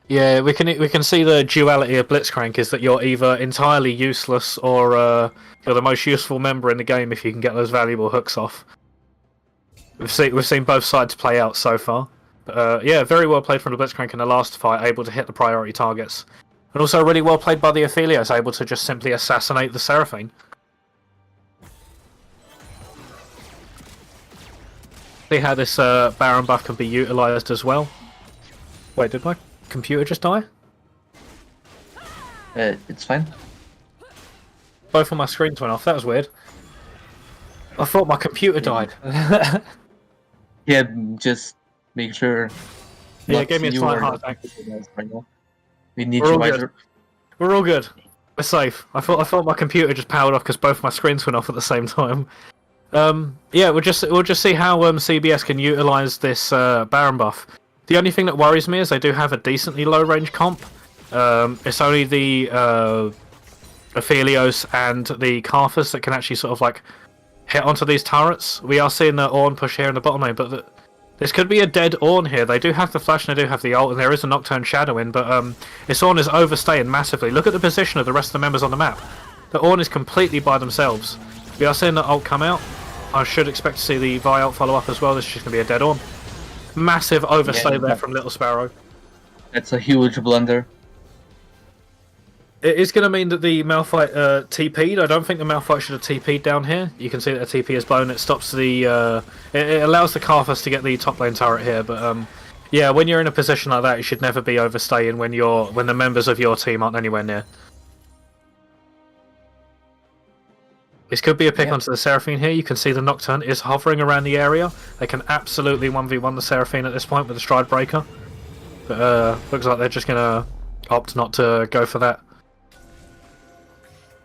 Yeah, we can see the duality of Blitzcrank is that you're either entirely useless or you're the most useful member in the game if you can get those valuable hooks off. We've seen both sides play out so far. Yeah, very well played from the Blitzcrank in the last fight, able to hit the priority targets. And also really well played by the Aphelios, able to just simply assassinate the Seraphine. See how this Baron buff can be utilised as well. Wait, did my computer just die? It's fine. Both of my screens went off. That was weird. I thought my computer died. Yeah, just make sure. Yeah, it gave me a you slight or heart not attack. right now. We need We're you all good. either. We're all good. We're safe. I thought my computer just powered off because both my screens went off at the same time. Yeah, we'll just see how CBS can utilise this Baron buff. The only thing that worries me is they do have a decently low range comp. It's only the Aphelios and the Karthus that can actually sort of like hit onto these turrets. We are seeing the Ornn push here in the bottom lane, but this could be a dead Ornn here. They do have the flash and they do have the ult, and there is a Nocturne Shadow in, but this Ornn is overstaying massively. Look at the position of the rest of the members on the map. The Ornn is completely by themselves. We are seeing the ult come out. I should expect to see the Vi ult follow up as well. This is just going to be a dead Ornn. Massive overstay there from Little Sparrow. That's a huge blunder. It is going to mean that the Malphite TP'd. I don't think the Malphite should have TP'd down here. You can see that the TP is blown. It stops the... it allows the Karthus to get the top lane turret here, but yeah, when you're in a position like that, you should never be overstaying when the members of your team aren't anywhere near. This could be a pick onto the Seraphine here. You can see the Nocturne is hovering around the area. They can absolutely 1v1 the Seraphine at this point with the Stride Breaker. But looks like they're just going to opt not to go for that.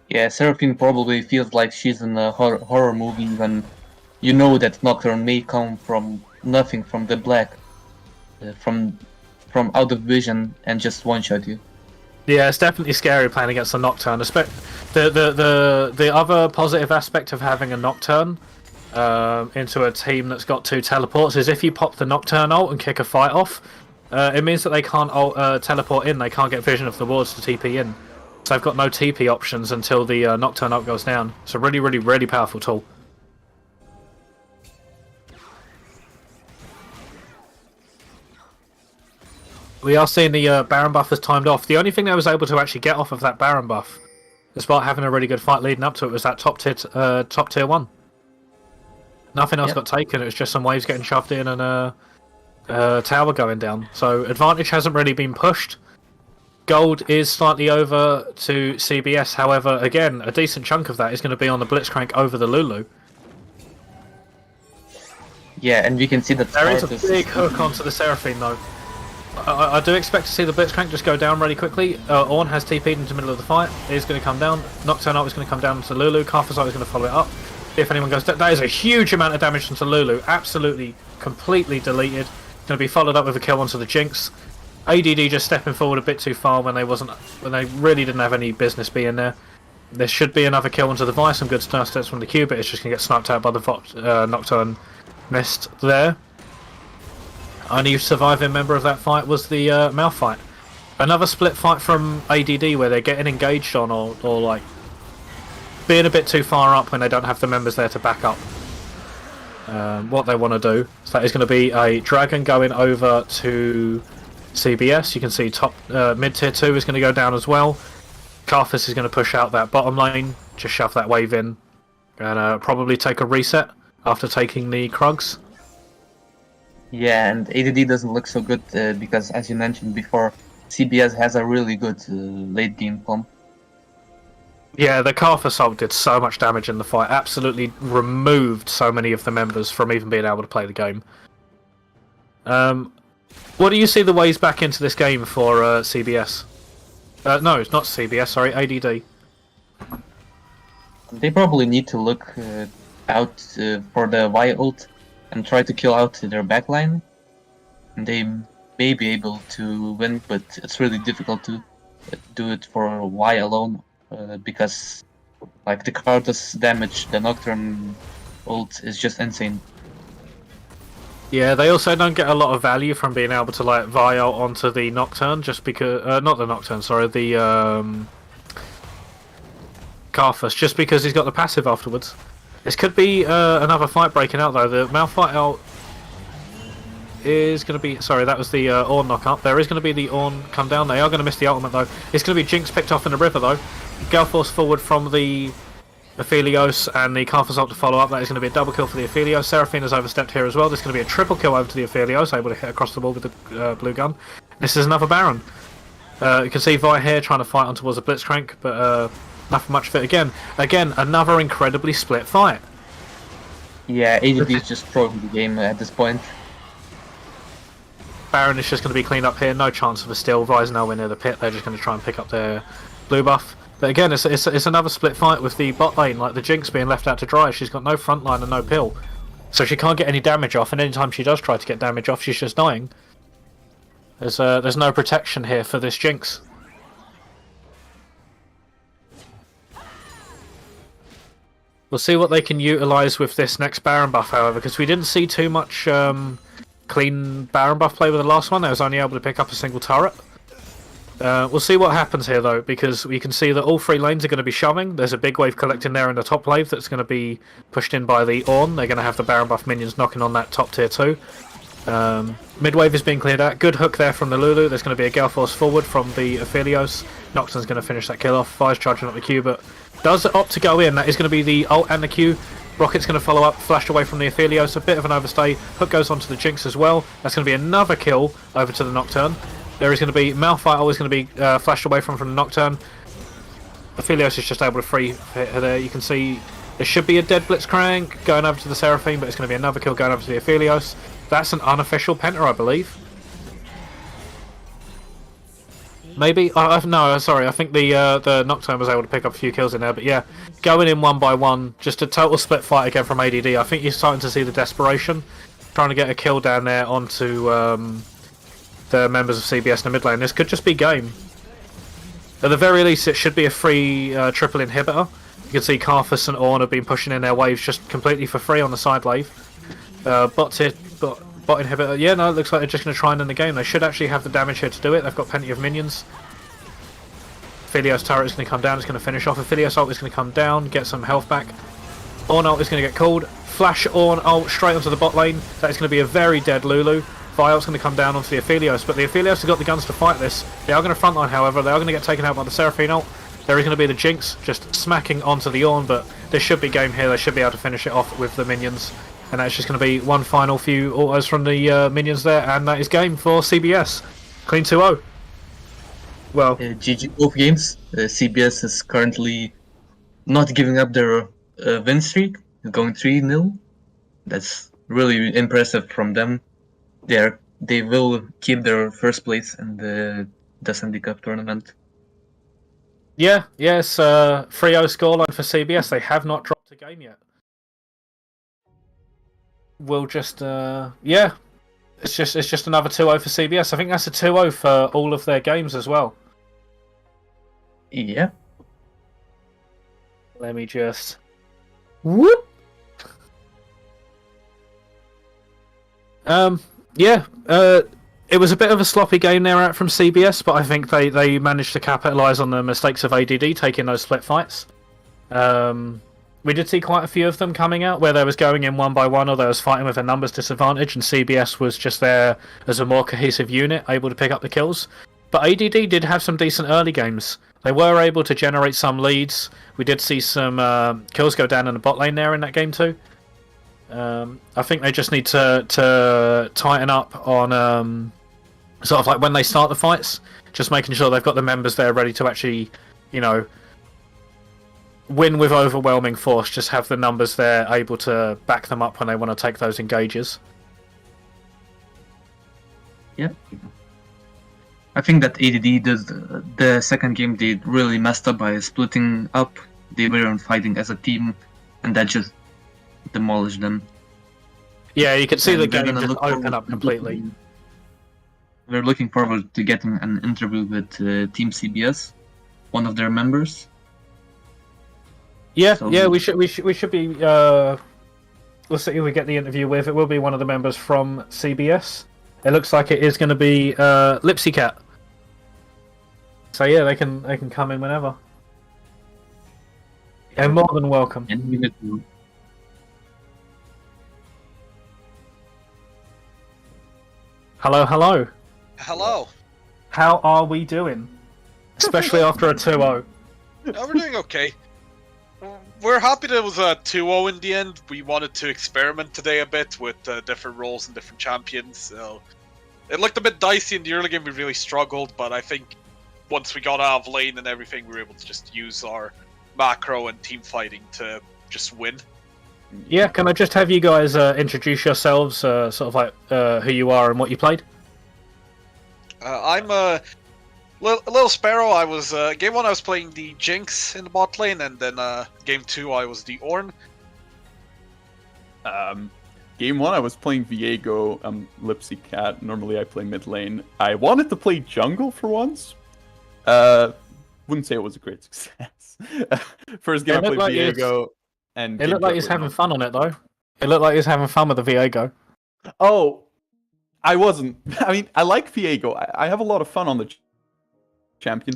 Yeah, Seraphine probably feels like she's in a horror movie when you know that Nocturne may come from nothing, from the black, from out of vision, and just one-shot you. Yeah, it's definitely scary playing against a Nocturne. The other positive aspect of having a Nocturne into a team that's got 2 teleports is if you pop the Nocturne ult and kick a fight off, it means that they can't teleport in. They can't get vision of the wards to TP in. So they've got no TP options until the Nocturne ult goes down. It's a really, really, really powerful tool. We are seeing the Baron buff has timed off. The only thing that was able to actually get off of that Baron buff, despite having a really good fight leading up to it, was that top tier 1. Nothing else got taken. It was just some waves getting shoved in and a tower going down. So advantage hasn't really been pushed. Gold is slightly over to CBS. However, again, a decent chunk of that is going to be on the Blitzcrank over the Lulu. Yeah, and we can see that there is a big hook onto the Seraphine though. I do expect to see the Blitzcrank just go down really quickly. Ornn has TP'd into the middle of the fight. It is going to come down. Nocturne ult is going to come down into Lulu. Karthus ult is going to follow it up. If anyone goes down, that is a huge amount of damage into Lulu. Absolutely, completely deleted. Going to be followed up with a kill onto the Jinx. ADD just stepping forward a bit too far when they really didn't have any business being there. There should be another kill onto the Vi. Some good snare steps from the Q, but it's just going to get sniped out by the Nocturne mist there. Only surviving member of that fight was the Malphite. Another split fight from ADD where they're getting engaged on or like being a bit too far up when they don't have the members there to back up what they want to do. So that is going to be a Dragon going over to CBS. You can see top mid tier 2 is going to go down as well. Karthus is going to push out that bottom lane, just shove that wave in, and probably take a reset after taking the Krugs. Yeah, and ADD doesn't look so good because, as you mentioned before, CBS has a really good late game pump. Yeah, the Karthus ult did so much damage in the fight. Absolutely removed so many of the members from even being able to play the game. What do you see the ways back into this game for CBS? No, it's not CBS, sorry, ADD. They probably need to look out for the Vi ult and try to kill out their backline. And they may be able to win, but it's really difficult to do it for Vi alone because like the Karthus damage, the Nocturne ult is just insane. Yeah, they also don't get a lot of value from being able to like Vi ult onto the Nocturne, just because not the Nocturne, sorry, the Karthus, just because he's got the passive afterwards. This could be another fight breaking out though. The Malphite ult is going to be... Sorry, that was the Ornn knock up. There is going to be the Ornn come down. They are going to miss the ultimate though. It's going to be Jinx picked off in the river though. Gale Force forward from the Aphelios and the Carth Assault to follow up. That is going to be a double kill for the Aphelios. Seraphine has overstepped here as well. There's going to be a triple kill over to the Aphelios, able to hit across the wall with the blue gun. This is another Baron. You can see Vi here trying to fight on towards a Blitzcrank, but nothing much of it again. Again, another incredibly split fight. Yeah, ADD is just throwing the game at this point. Baron is just going to be cleaned up here. No chance of a steal. Vi's nowhere near the pit. They're just going to try and pick up their blue buff. But again, it's another split fight with the bot lane, like the Jinx being left out to dry. She's got no front line and no pill. So she can't get any damage off, and anytime she does try to get damage off, she's just dying. There's no protection here for this Jinx. We'll see what they can utilise with this next Baron buff, however, because we didn't see too much clean Baron buff play with the last one. They was only able to pick up a single turret. We'll see what happens here, though, because we can see that all three lanes are going to be shoving. There's a big wave collecting there in the top wave that's going to be pushed in by the Ornn. They're going to have the Baron buff minions knocking on that top tier 2. Mid wave is being cleared out. Good hook there from the Lulu. There's going to be a Gale Force forward from the Aphelios. Nocturne's going to finish that kill off. Fire's charging up the Q, but does opt to go in. That is going to be the ult and the Q. Rocket's going to follow up, flashed away from the Aphelios. A bit of an overstay. Hook goes onto the Jinx as well. That's going to be another kill over to the Nocturne. There is going to be Malphite always going to be flashed away from the Nocturne. Aphelios is just able to free hit her there. You can see there should be a dead Blitzcrank going over to the Seraphine, but it's going to be another kill going over to the Aphelios. That's an unofficial Penta, I believe. Maybe? No, sorry. I think the Nocturne was able to pick up a few kills in there. But yeah, going in one by one, just a total split fight again from ADD. I think you're starting to see the desperation. Trying to get a kill down there onto the members of CBS in the mid lane. This could just be game. At the very least, it should be a free triple inhibitor. You can see Karthus and Ornn have been pushing in their waves just completely for free on the side wave. Bot inhibitor. Yeah, no, it looks like they're just going to try and end the game. They should actually have the damage here to do it. They've got plenty of minions. Aphelios turret is going to come down. It's going to finish off. Aphelios ult is going to come down, get some health back. Ornn ult is going to get called. Flash Ornn ult straight onto the bot lane. That is going to be a very dead Lulu. Vi ult's going to come down onto the Aphelios, but the Aphelios have got the guns to fight this. They are going to frontline, however. They are going to get taken out by the Seraphine ult. There is going to be the Jinx just smacking onto the Ornn, but there should be game here. They should be able to finish it off with the minions. And that's just going to be one final few autos from the minions there, and that is game for CBS. Clean 2-0. Well, GG both games. CBS is currently not giving up their win streak, going 3-0. That's really impressive from them. They will keep their first place in the TheSundayCup tournament. yeah, yes, 3-0 scoreline for CBS. They have not dropped a game yet. We'll just yeah, it's just another 2-0 for CBS. I think that's a 2-0 for all of their games as well. Yeah. Let me just whoop. Yeah, it was a bit of a sloppy game there out from CBS, but I think they managed to capitalise on the mistakes of ADD taking those split fights. We did see quite a few of them coming out where they was going in one by one, or they was fighting with a numbers disadvantage, and CBS was just there as a more cohesive unit, able to pick up the kills. But ADD did have some decent early games. They were able to generate some leads. We did see some kills go down in the bot lane there in that game too. I think they just need to tighten up on sort of like when they start the fights, just making sure they've got the members there ready to actually, you know, win with overwhelming force. Just have the numbers there able to back them up when they want to take those engages. Yeah. I think that ADD does the second game they really messed up by splitting up. They weren't fighting as a team, and that just demolished them. Yeah, you can see the game just open up completely. We're looking forward to getting an interview with Team CBS, one of their members. Yeah, so, yeah, we should be. We'll see who we get the interview with. It will be one of the members from CBS. It looks like it is going to be Lipsy Cat. So yeah, they can come in whenever. They're more than welcome. Hello, hello. Hello. How are we doing? Especially after a 2-0. Oh, we're doing okay. We're happy that it was a 2-0 in the end. We wanted to experiment today a bit with different roles and different champions. So it looked a bit dicey in the early game. We really struggled, but I think once we got out of lane and everything, we were able to just use our macro and team fighting to just win. Yeah, can I just have you guys introduce yourselves, sort of like who you are and what you played? I'm a little Sparrow. I was game 1 I was playing the Jinx in the bot lane, and then game 2 I was the Ornn. Game 1 I was playing Viego. I'm Lipsy Cat. Normally I play mid lane. I wanted to play jungle for once. Wouldn't say it was a great success. First game I played like Viego, and it looked like he's having fun on it though. It looked like he's having fun with the Viego. Oh, I wasn't. I mean, I like Viego. I have a lot of fun on the champion,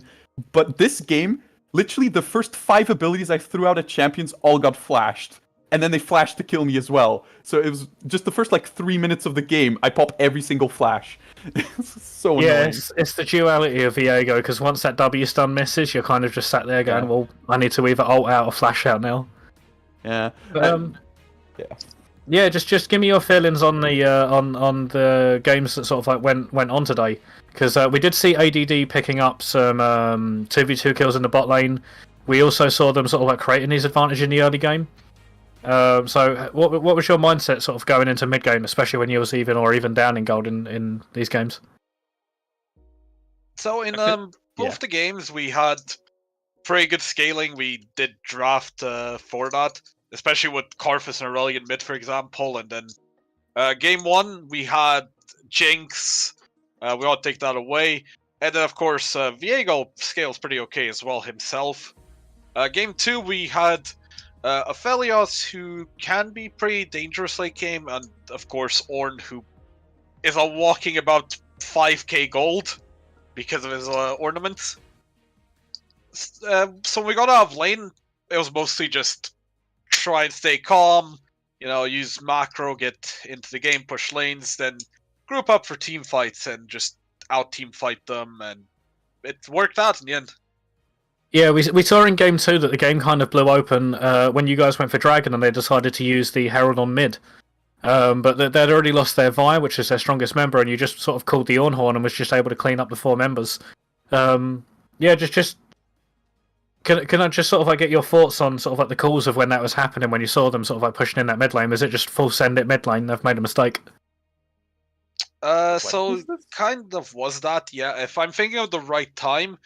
but this game, literally the first 5 abilities I threw out at champions all got flashed, and then they flashed to kill me as well. So it was just the first like 3 minutes of the game, I pop every single flash. It's so annoying. Yeah, it's the duality of Viego, because once that W stun misses, you're kind of just sat there going, well, I need to either ult out or flash out now. Yeah. Yeah. Yeah, just give me your feelings on the on the games that sort of like went on today, because we did see ADD picking up some 2v2 kills in the bot lane. We also saw them sort of like creating these advantage in the early game. So what was your mindset sort of going into mid game, especially when you was even down in gold in these games? So in both the games we had pretty good scaling. We did draft for that, especially with Karthus and Aurelion mid, for example. And then game 1 we had Jinx. We ought to take that away. And then of course Viego scales pretty okay as well himself. Game 2 we had Aphelios, who can be pretty dangerous late game, and of course Ornn, who is a walking about 5k gold because of his ornaments. So when we got out of lane, it was mostly just try and stay calm, use macro, get into the game, push lanes, then group up for team fights and just out team fight them, and it worked out in the end. Yeah, we saw in game 2 that the game kind of blew open when you guys went for Dragon and they decided to use the Herald on mid. But they'd already lost their Vi, which is their strongest member, and you just sort of called the Ornhorn and was just able to clean up the 4 members. Yeah, just can I just sort of like get your thoughts on sort of like the calls of when that was happening, when you saw them sort of like pushing in that mid lane? Was it just full send it mid lane? They've made a mistake. So kind of was that, yeah. If I'm thinking of the right time,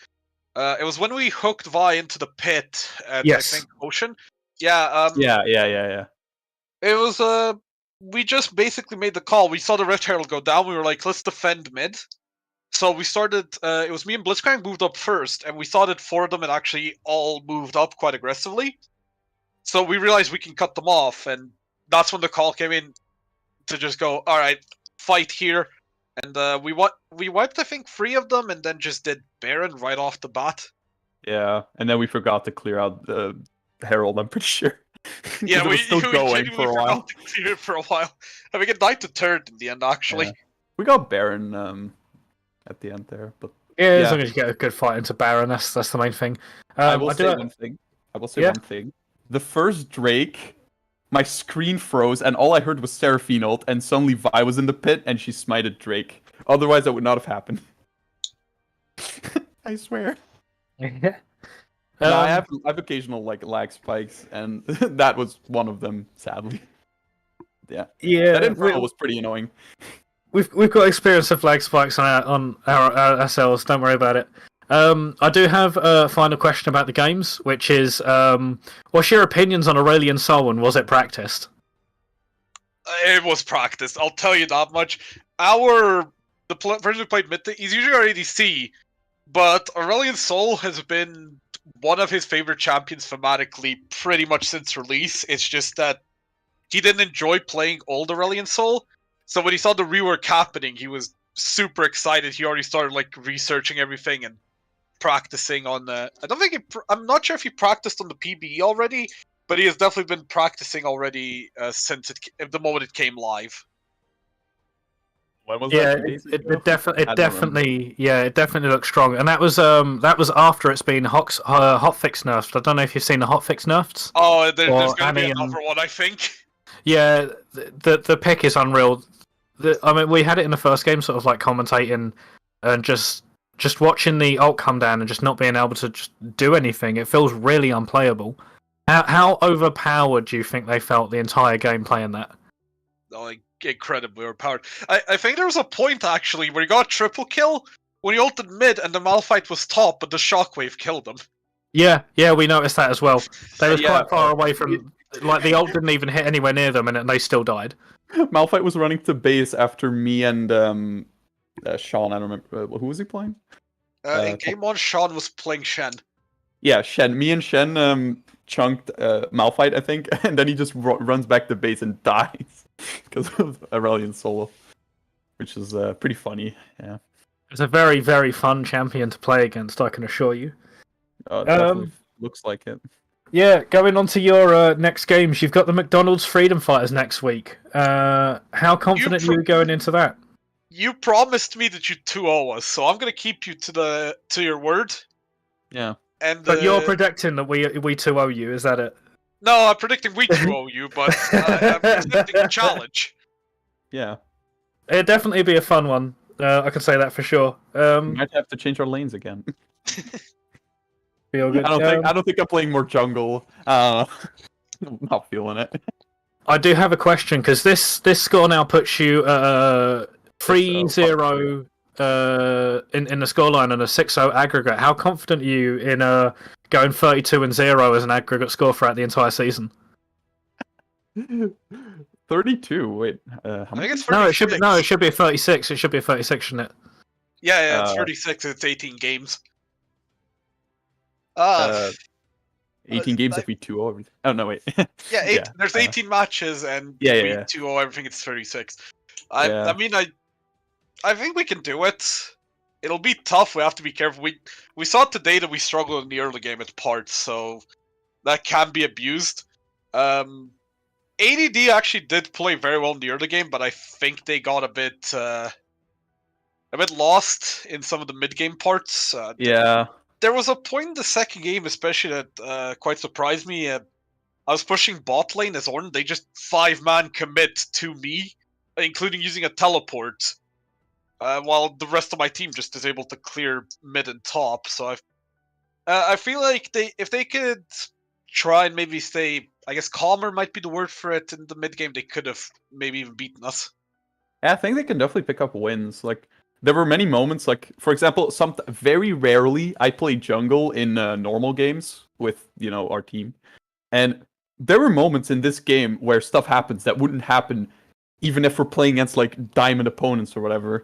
it was when we hooked Vi into the pit at I think Ocean. Yeah. Yeah. It was we just basically made the call. We saw the Rift Herald go down. We were like, let's defend mid. So we started. It was me and Blitzcrank moved up first, and we thought that 4 of them had actually all moved up quite aggressively. So we realized we can cut them off, and that's when the call came in to just go, all right, fight here. And we wiped, I think, 3 of them, and then just did Baron right off the bat. Yeah, and then we forgot to clear out the Herald, I'm pretty sure. Yeah, it was still going for a while. To clear it for a while. I think it died to 3rd in the end, actually. Yeah. We got Baron at the end there, but yeah, as long as you get a good fight into Baron, that's the main thing. I will say one thing. The first Drake, my screen froze, and all I heard was Seraphine ult, and suddenly Vi was in the pit, and she smited Drake. Otherwise, that would not have happened. I swear. Yeah. No, I have occasional like lag spikes, and that was one of them, sadly. Yeah. That info was pretty annoying. We've got experience of lag spikes on our ourselves. Don't worry about it. I do have a final question about the games, which is, what's your opinions on Aurelion Sol, and was it practiced? It was practiced. I'll tell you that much. The person who played mid, he's usually our ADC, but Aurelion Sol has been one of his favorite champions thematically pretty much since release. It's just that he didn't enjoy playing old Aurelion Sol, so when he saw the rework happening, he was super excited. He already started like researching everything and practicing on the. I'm not sure if he practiced on the PBE already, but he has definitely been practicing already since the moment it came live. When was Yeah, that? 2 days it ago? I don't remember. it definitely looks strong, and that was after it's been hotfix nerfed. I don't know if you've seen the hotfix nerfs Oh, there's or going to be Annie and another one, I think. yeah, the pick is unreal. I mean, we had it in the first game, sort of like commentating and just watching the ult come down and just not being able to just do anything. It feels really unplayable. How overpowered do you think they felt the entire game playing that? Like, incredibly overpowered. I think there was a point, actually, where he got a triple kill when he ulted mid and the Malphite was top, but the shockwave killed him. Yeah, we noticed that as well. They was Yeah, quite far away from, like, the ult didn't even hit anywhere near them, and they still died. Malphite was running to base after me and Sean. I don't remember who was he playing. In game 1, Sean was playing Shen. Yeah, Shen. Me and Shen chunked Malphite, I think, and then he just runs back to base and dies because of Aurelion solo, which is pretty funny. Yeah, It's a very, very fun champion to play against, I can assure you. definitely looks like it. Yeah, going on to your next games, you've got the McDonald's Freedom Fighters next week. How confident are you going into that? You promised me that you 2-0 us, so I'm gonna keep you to your word. Yeah. And But you're predicting that we 2-0 you, is that it? No, I'm predicting we 2-0 you, but I'm accepting the challenge. Yeah. It'd definitely be a fun one. I can say that for sure. We might have to change our lanes again. Feel good. I don't think I'm playing more jungle. I'm not feeling it. I do have a question because this score now puts you 3-0 in the scoreline and a 6-0 aggregate. How confident are you in going 32-0 as an aggregate score throughout the entire season? 32. Wait, how I many? think it's 36. No, it should be a 36. It should be a 36, shouldn't it? Yeah, it's 36. It's 18 games. 18 games if we 2-0 everything. Oh no, wait. Yeah, there's 18 matches, and Yeah, we yeah. 2-0 everything. It's 36. I mean, I think we can do it. It'll be tough. We have to be careful. We saw today that we struggled in the early game at parts, so that can be abused. ADD actually did play very well in the early game, but I think they got a bit lost in some of the mid game parts. Yeah. There was a point in the second game, especially that quite surprised me. I was pushing bot lane as Ornn. They just 5-man commit to me, including using a teleport, while the rest of my team just is able to clear mid and top. So I feel like if they could try and maybe stay, I guess calmer might be the word for it, in the mid game, they could have maybe even beaten us. Yeah, I think they can definitely pick up wins. Like, there were many moments, like, for example, very rarely I play jungle in normal games with, our team. And there were moments in this game where stuff happens that wouldn't happen even if we're playing against, like, diamond opponents or whatever.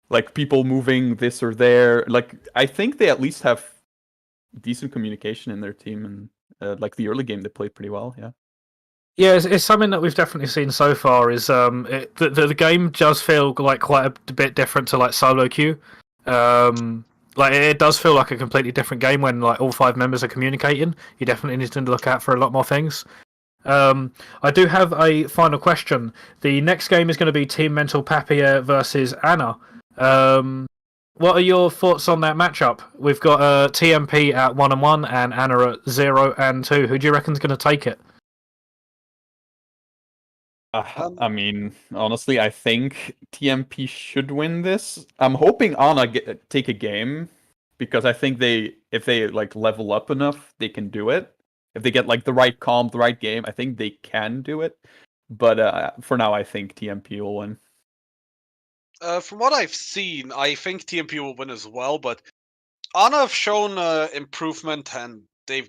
Like, people moving this or there. Like, I think they at least have decent communication in their team. And, like, the early game, they played pretty well, yeah. Yeah, it's something that we've definitely seen so far. Is the game does feel like quite a bit different to like solo queue. Like it does feel like a completely different game when like all 5 members are communicating. You definitely need to look out for a lot more things. I do have a final question. The next game is going to be Team Mental Papier versus Anna. What are your thoughts on that matchup? We've got TMP at 1-1 and Anna at 0-2. Who do you reckon is going to take it? I mean, honestly, I think TMP should win this. I'm hoping Ana take a game because I think if they like level up enough, they can do it. If they get like the right comp, the right game, I think they can do it. But for now, I think TMP will win. From what I've seen, I think TMP will win as well. But Ana have shown improvement, and they've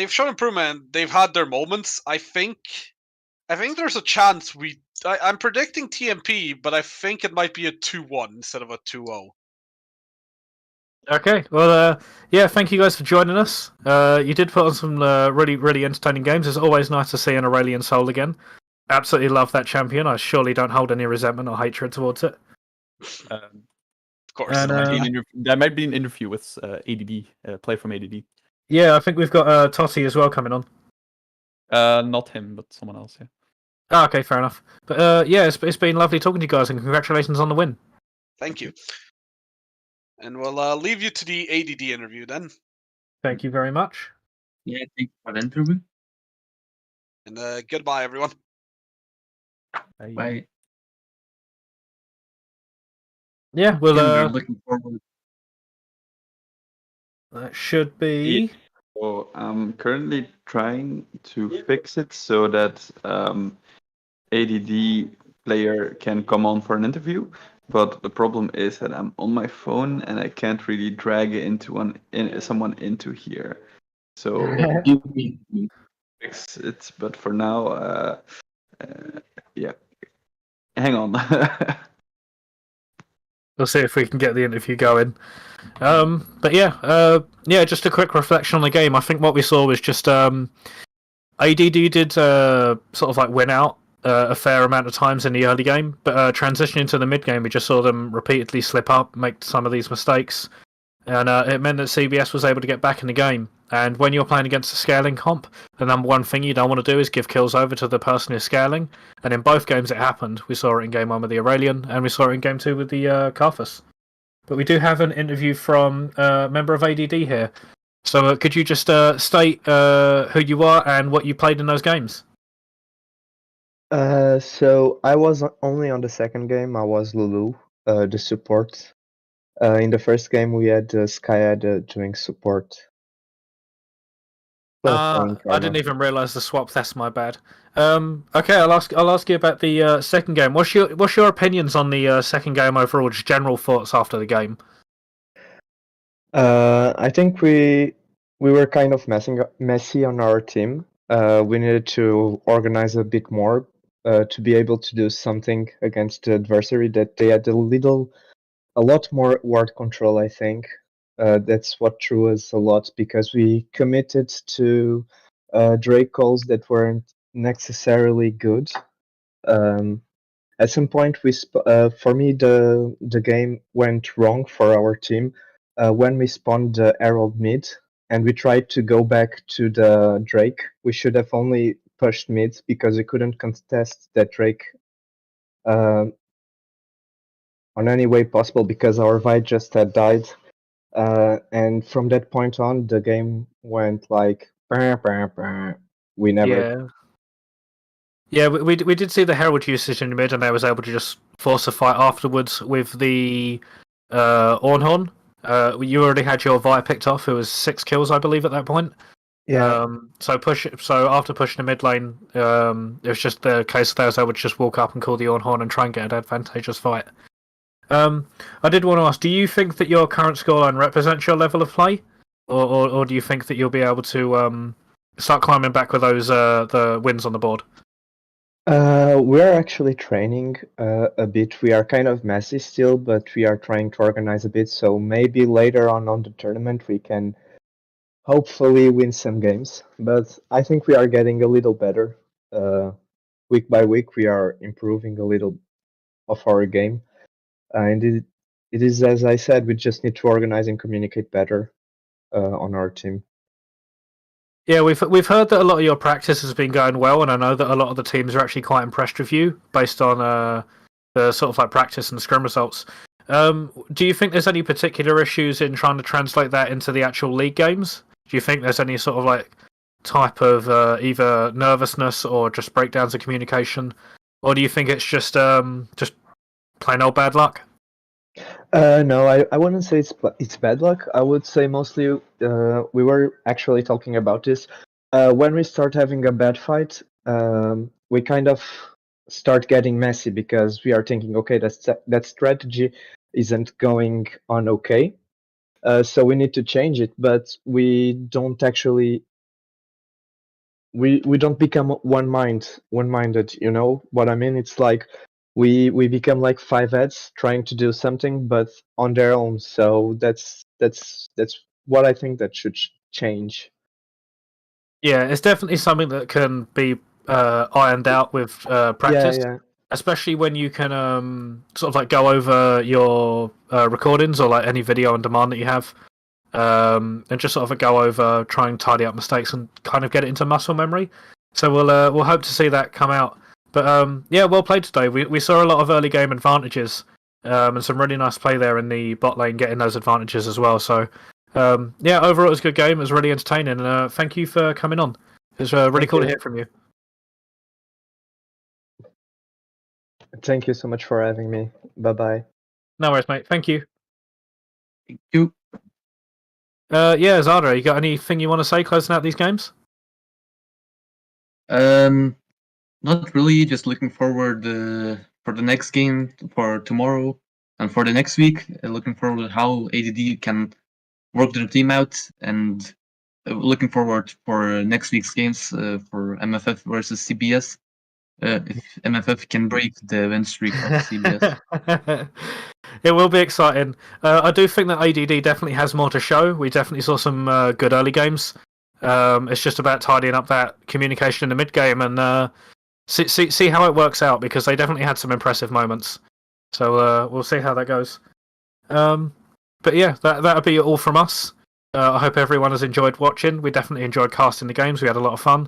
shown improvement. They've had their moments. I think there's a chance I'm predicting TMP, but I think it might be a 2-1 instead of a 2-0. Okay, well, yeah, thank you guys for joining us. You did put on some really, really entertaining games. It's always nice to see an Aurelion Soul again. Absolutely love that champion. I surely don't hold any resentment or hatred towards it. Of course. And, that might be an interview with ADD, play from ADD. Yeah, I think we've got Totti as well coming on. Not him, but someone else, yeah. Oh, okay, fair enough. But yeah, it's been lovely talking to you guys, and congratulations on the win. Thank you. And we'll leave you to the ADD interview then. Thank you very much. Yeah, thank you for the interview. And goodbye, everyone. Bye. Yeah, We're well, looking forward. that should be. So I'm currently trying to fix it so that ADD player can come on for an interview. But the problem is that I'm on my phone and I can't really drag someone into here. So fix it. But for now, yeah. Hang on. We'll see if we can get the interview going. But yeah, just a quick reflection on the game. I think what we saw was just ADD did sort of like win out a fair amount of times in the early game, but transitioning to the mid game, we just saw them repeatedly slip up, make some of these mistakes, and it meant that CBS was able to get back in the game. And when you're playing against a scaling comp, the number one thing you don't want to do is give kills over to the person who's scaling. And in both games it happened. We saw it in game 1 with the Aurelian, and we saw it in game 2 with the Karthus. But we do have an interview from a member of ADD here. So could you just state who you are and what you played in those games? So I was only on the second game. I was Lulu, the support. In the first game, we had Skyad doing support. I didn't even realise the swap. That's my bad. Okay, I'll ask you about the second game. What's your opinions on the second game overall? Just general thoughts after the game. I think we were kind of messy on our team. We needed to organize a bit more to be able to do something against the adversary. That they had a lot more ward control, I think. That's what threw us a lot, because we committed to Drake calls that weren't necessarily good. At some point, for me, the game went wrong for our team when we spawned the Herald mid and we tried to go back to the Drake. We should have only pushed mid because we couldn't contest that Drake on any way possible because our Vi just had died. And from that point on, the game went like we never. Yeah, we did see the Herald usage in the mid, and I was able to just force a fight afterwards with the Ornhorn. You already had your Vi picked off, who was 6 kills, I believe, at that point. Yeah. So after pushing the mid lane, it was just the case that I was able to just walk up and call the Ornhorn and try and get an advantageous fight. I did want to ask, do you think that your current scoreline represents your level of play, or do you think that you'll be able to start climbing back with those the wins on the board? We're actually training a bit. We are kind of messy still, but we are trying to organize a bit. So maybe later on the tournament we can hopefully win some games. But I think we are getting a little better. Week by week we are improving a little of our game. And it is, as I said, we just need to organize and communicate better on our team. Yeah, we've heard that a lot of your practice has been going well, and I know that a lot of the teams are actually quite impressed with you based on the sort of like practice and scrim results. Do you think there's any particular issues in trying to translate that into the actual league games? Do you think there's any sort of like type of either nervousness or just breakdowns of communication, or do you think it's just plain old bad luck? No, I wouldn't say it's bad luck. I would say mostly we were actually talking about this. When we start having a bad fight, we kind of start getting messy because we are thinking, okay, that strategy isn't going on okay, so we need to change it. But we don't actually. We don't become one-minded. You know what I mean? It's like we become like 5 heads trying to do something but on their own. So that's what I think that should change. Yeah, it's definitely something that can be ironed out with practice, Yeah. especially when you can sort of like go over your recordings or like any video on demand that you have, and just sort of go over, try and tidy up mistakes and kind of get it into muscle memory. So we'll hope to see that come out. But yeah, well played today. We saw a lot of early game advantages, and some really nice play there in the bot lane, getting those advantages as well. So yeah, overall it was a good game. It was really entertaining, and thank you for coming on. It was really Thank cool you. to hear from you. Thank you so much for having me. Bye bye. No worries, mate. Thank you. Thank you. Yeah, Zara, you got anything you want to say closing out these games? Not really. Just looking forward for the next game for tomorrow and for the next week. Looking forward how ADD can work their team out, and looking forward for next week's games for MFF versus CBS. If MFF can break the win streak of CBS. It will be exciting. I do think that ADD definitely has more to show. We definitely saw some good early games. It's just about tidying up that communication in the mid game and see how it works out, because they definitely had some impressive moments. So we'll see how that goes. But yeah, that'll be all from us. I hope everyone has enjoyed watching. We definitely enjoyed casting the games. We had a lot of fun.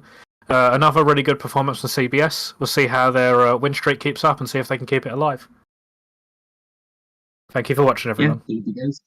Another really good performance from CBS. We'll see how their win streak keeps up and see if they can keep it alive. Thank you for watching, everyone. Yeah, thank you guys.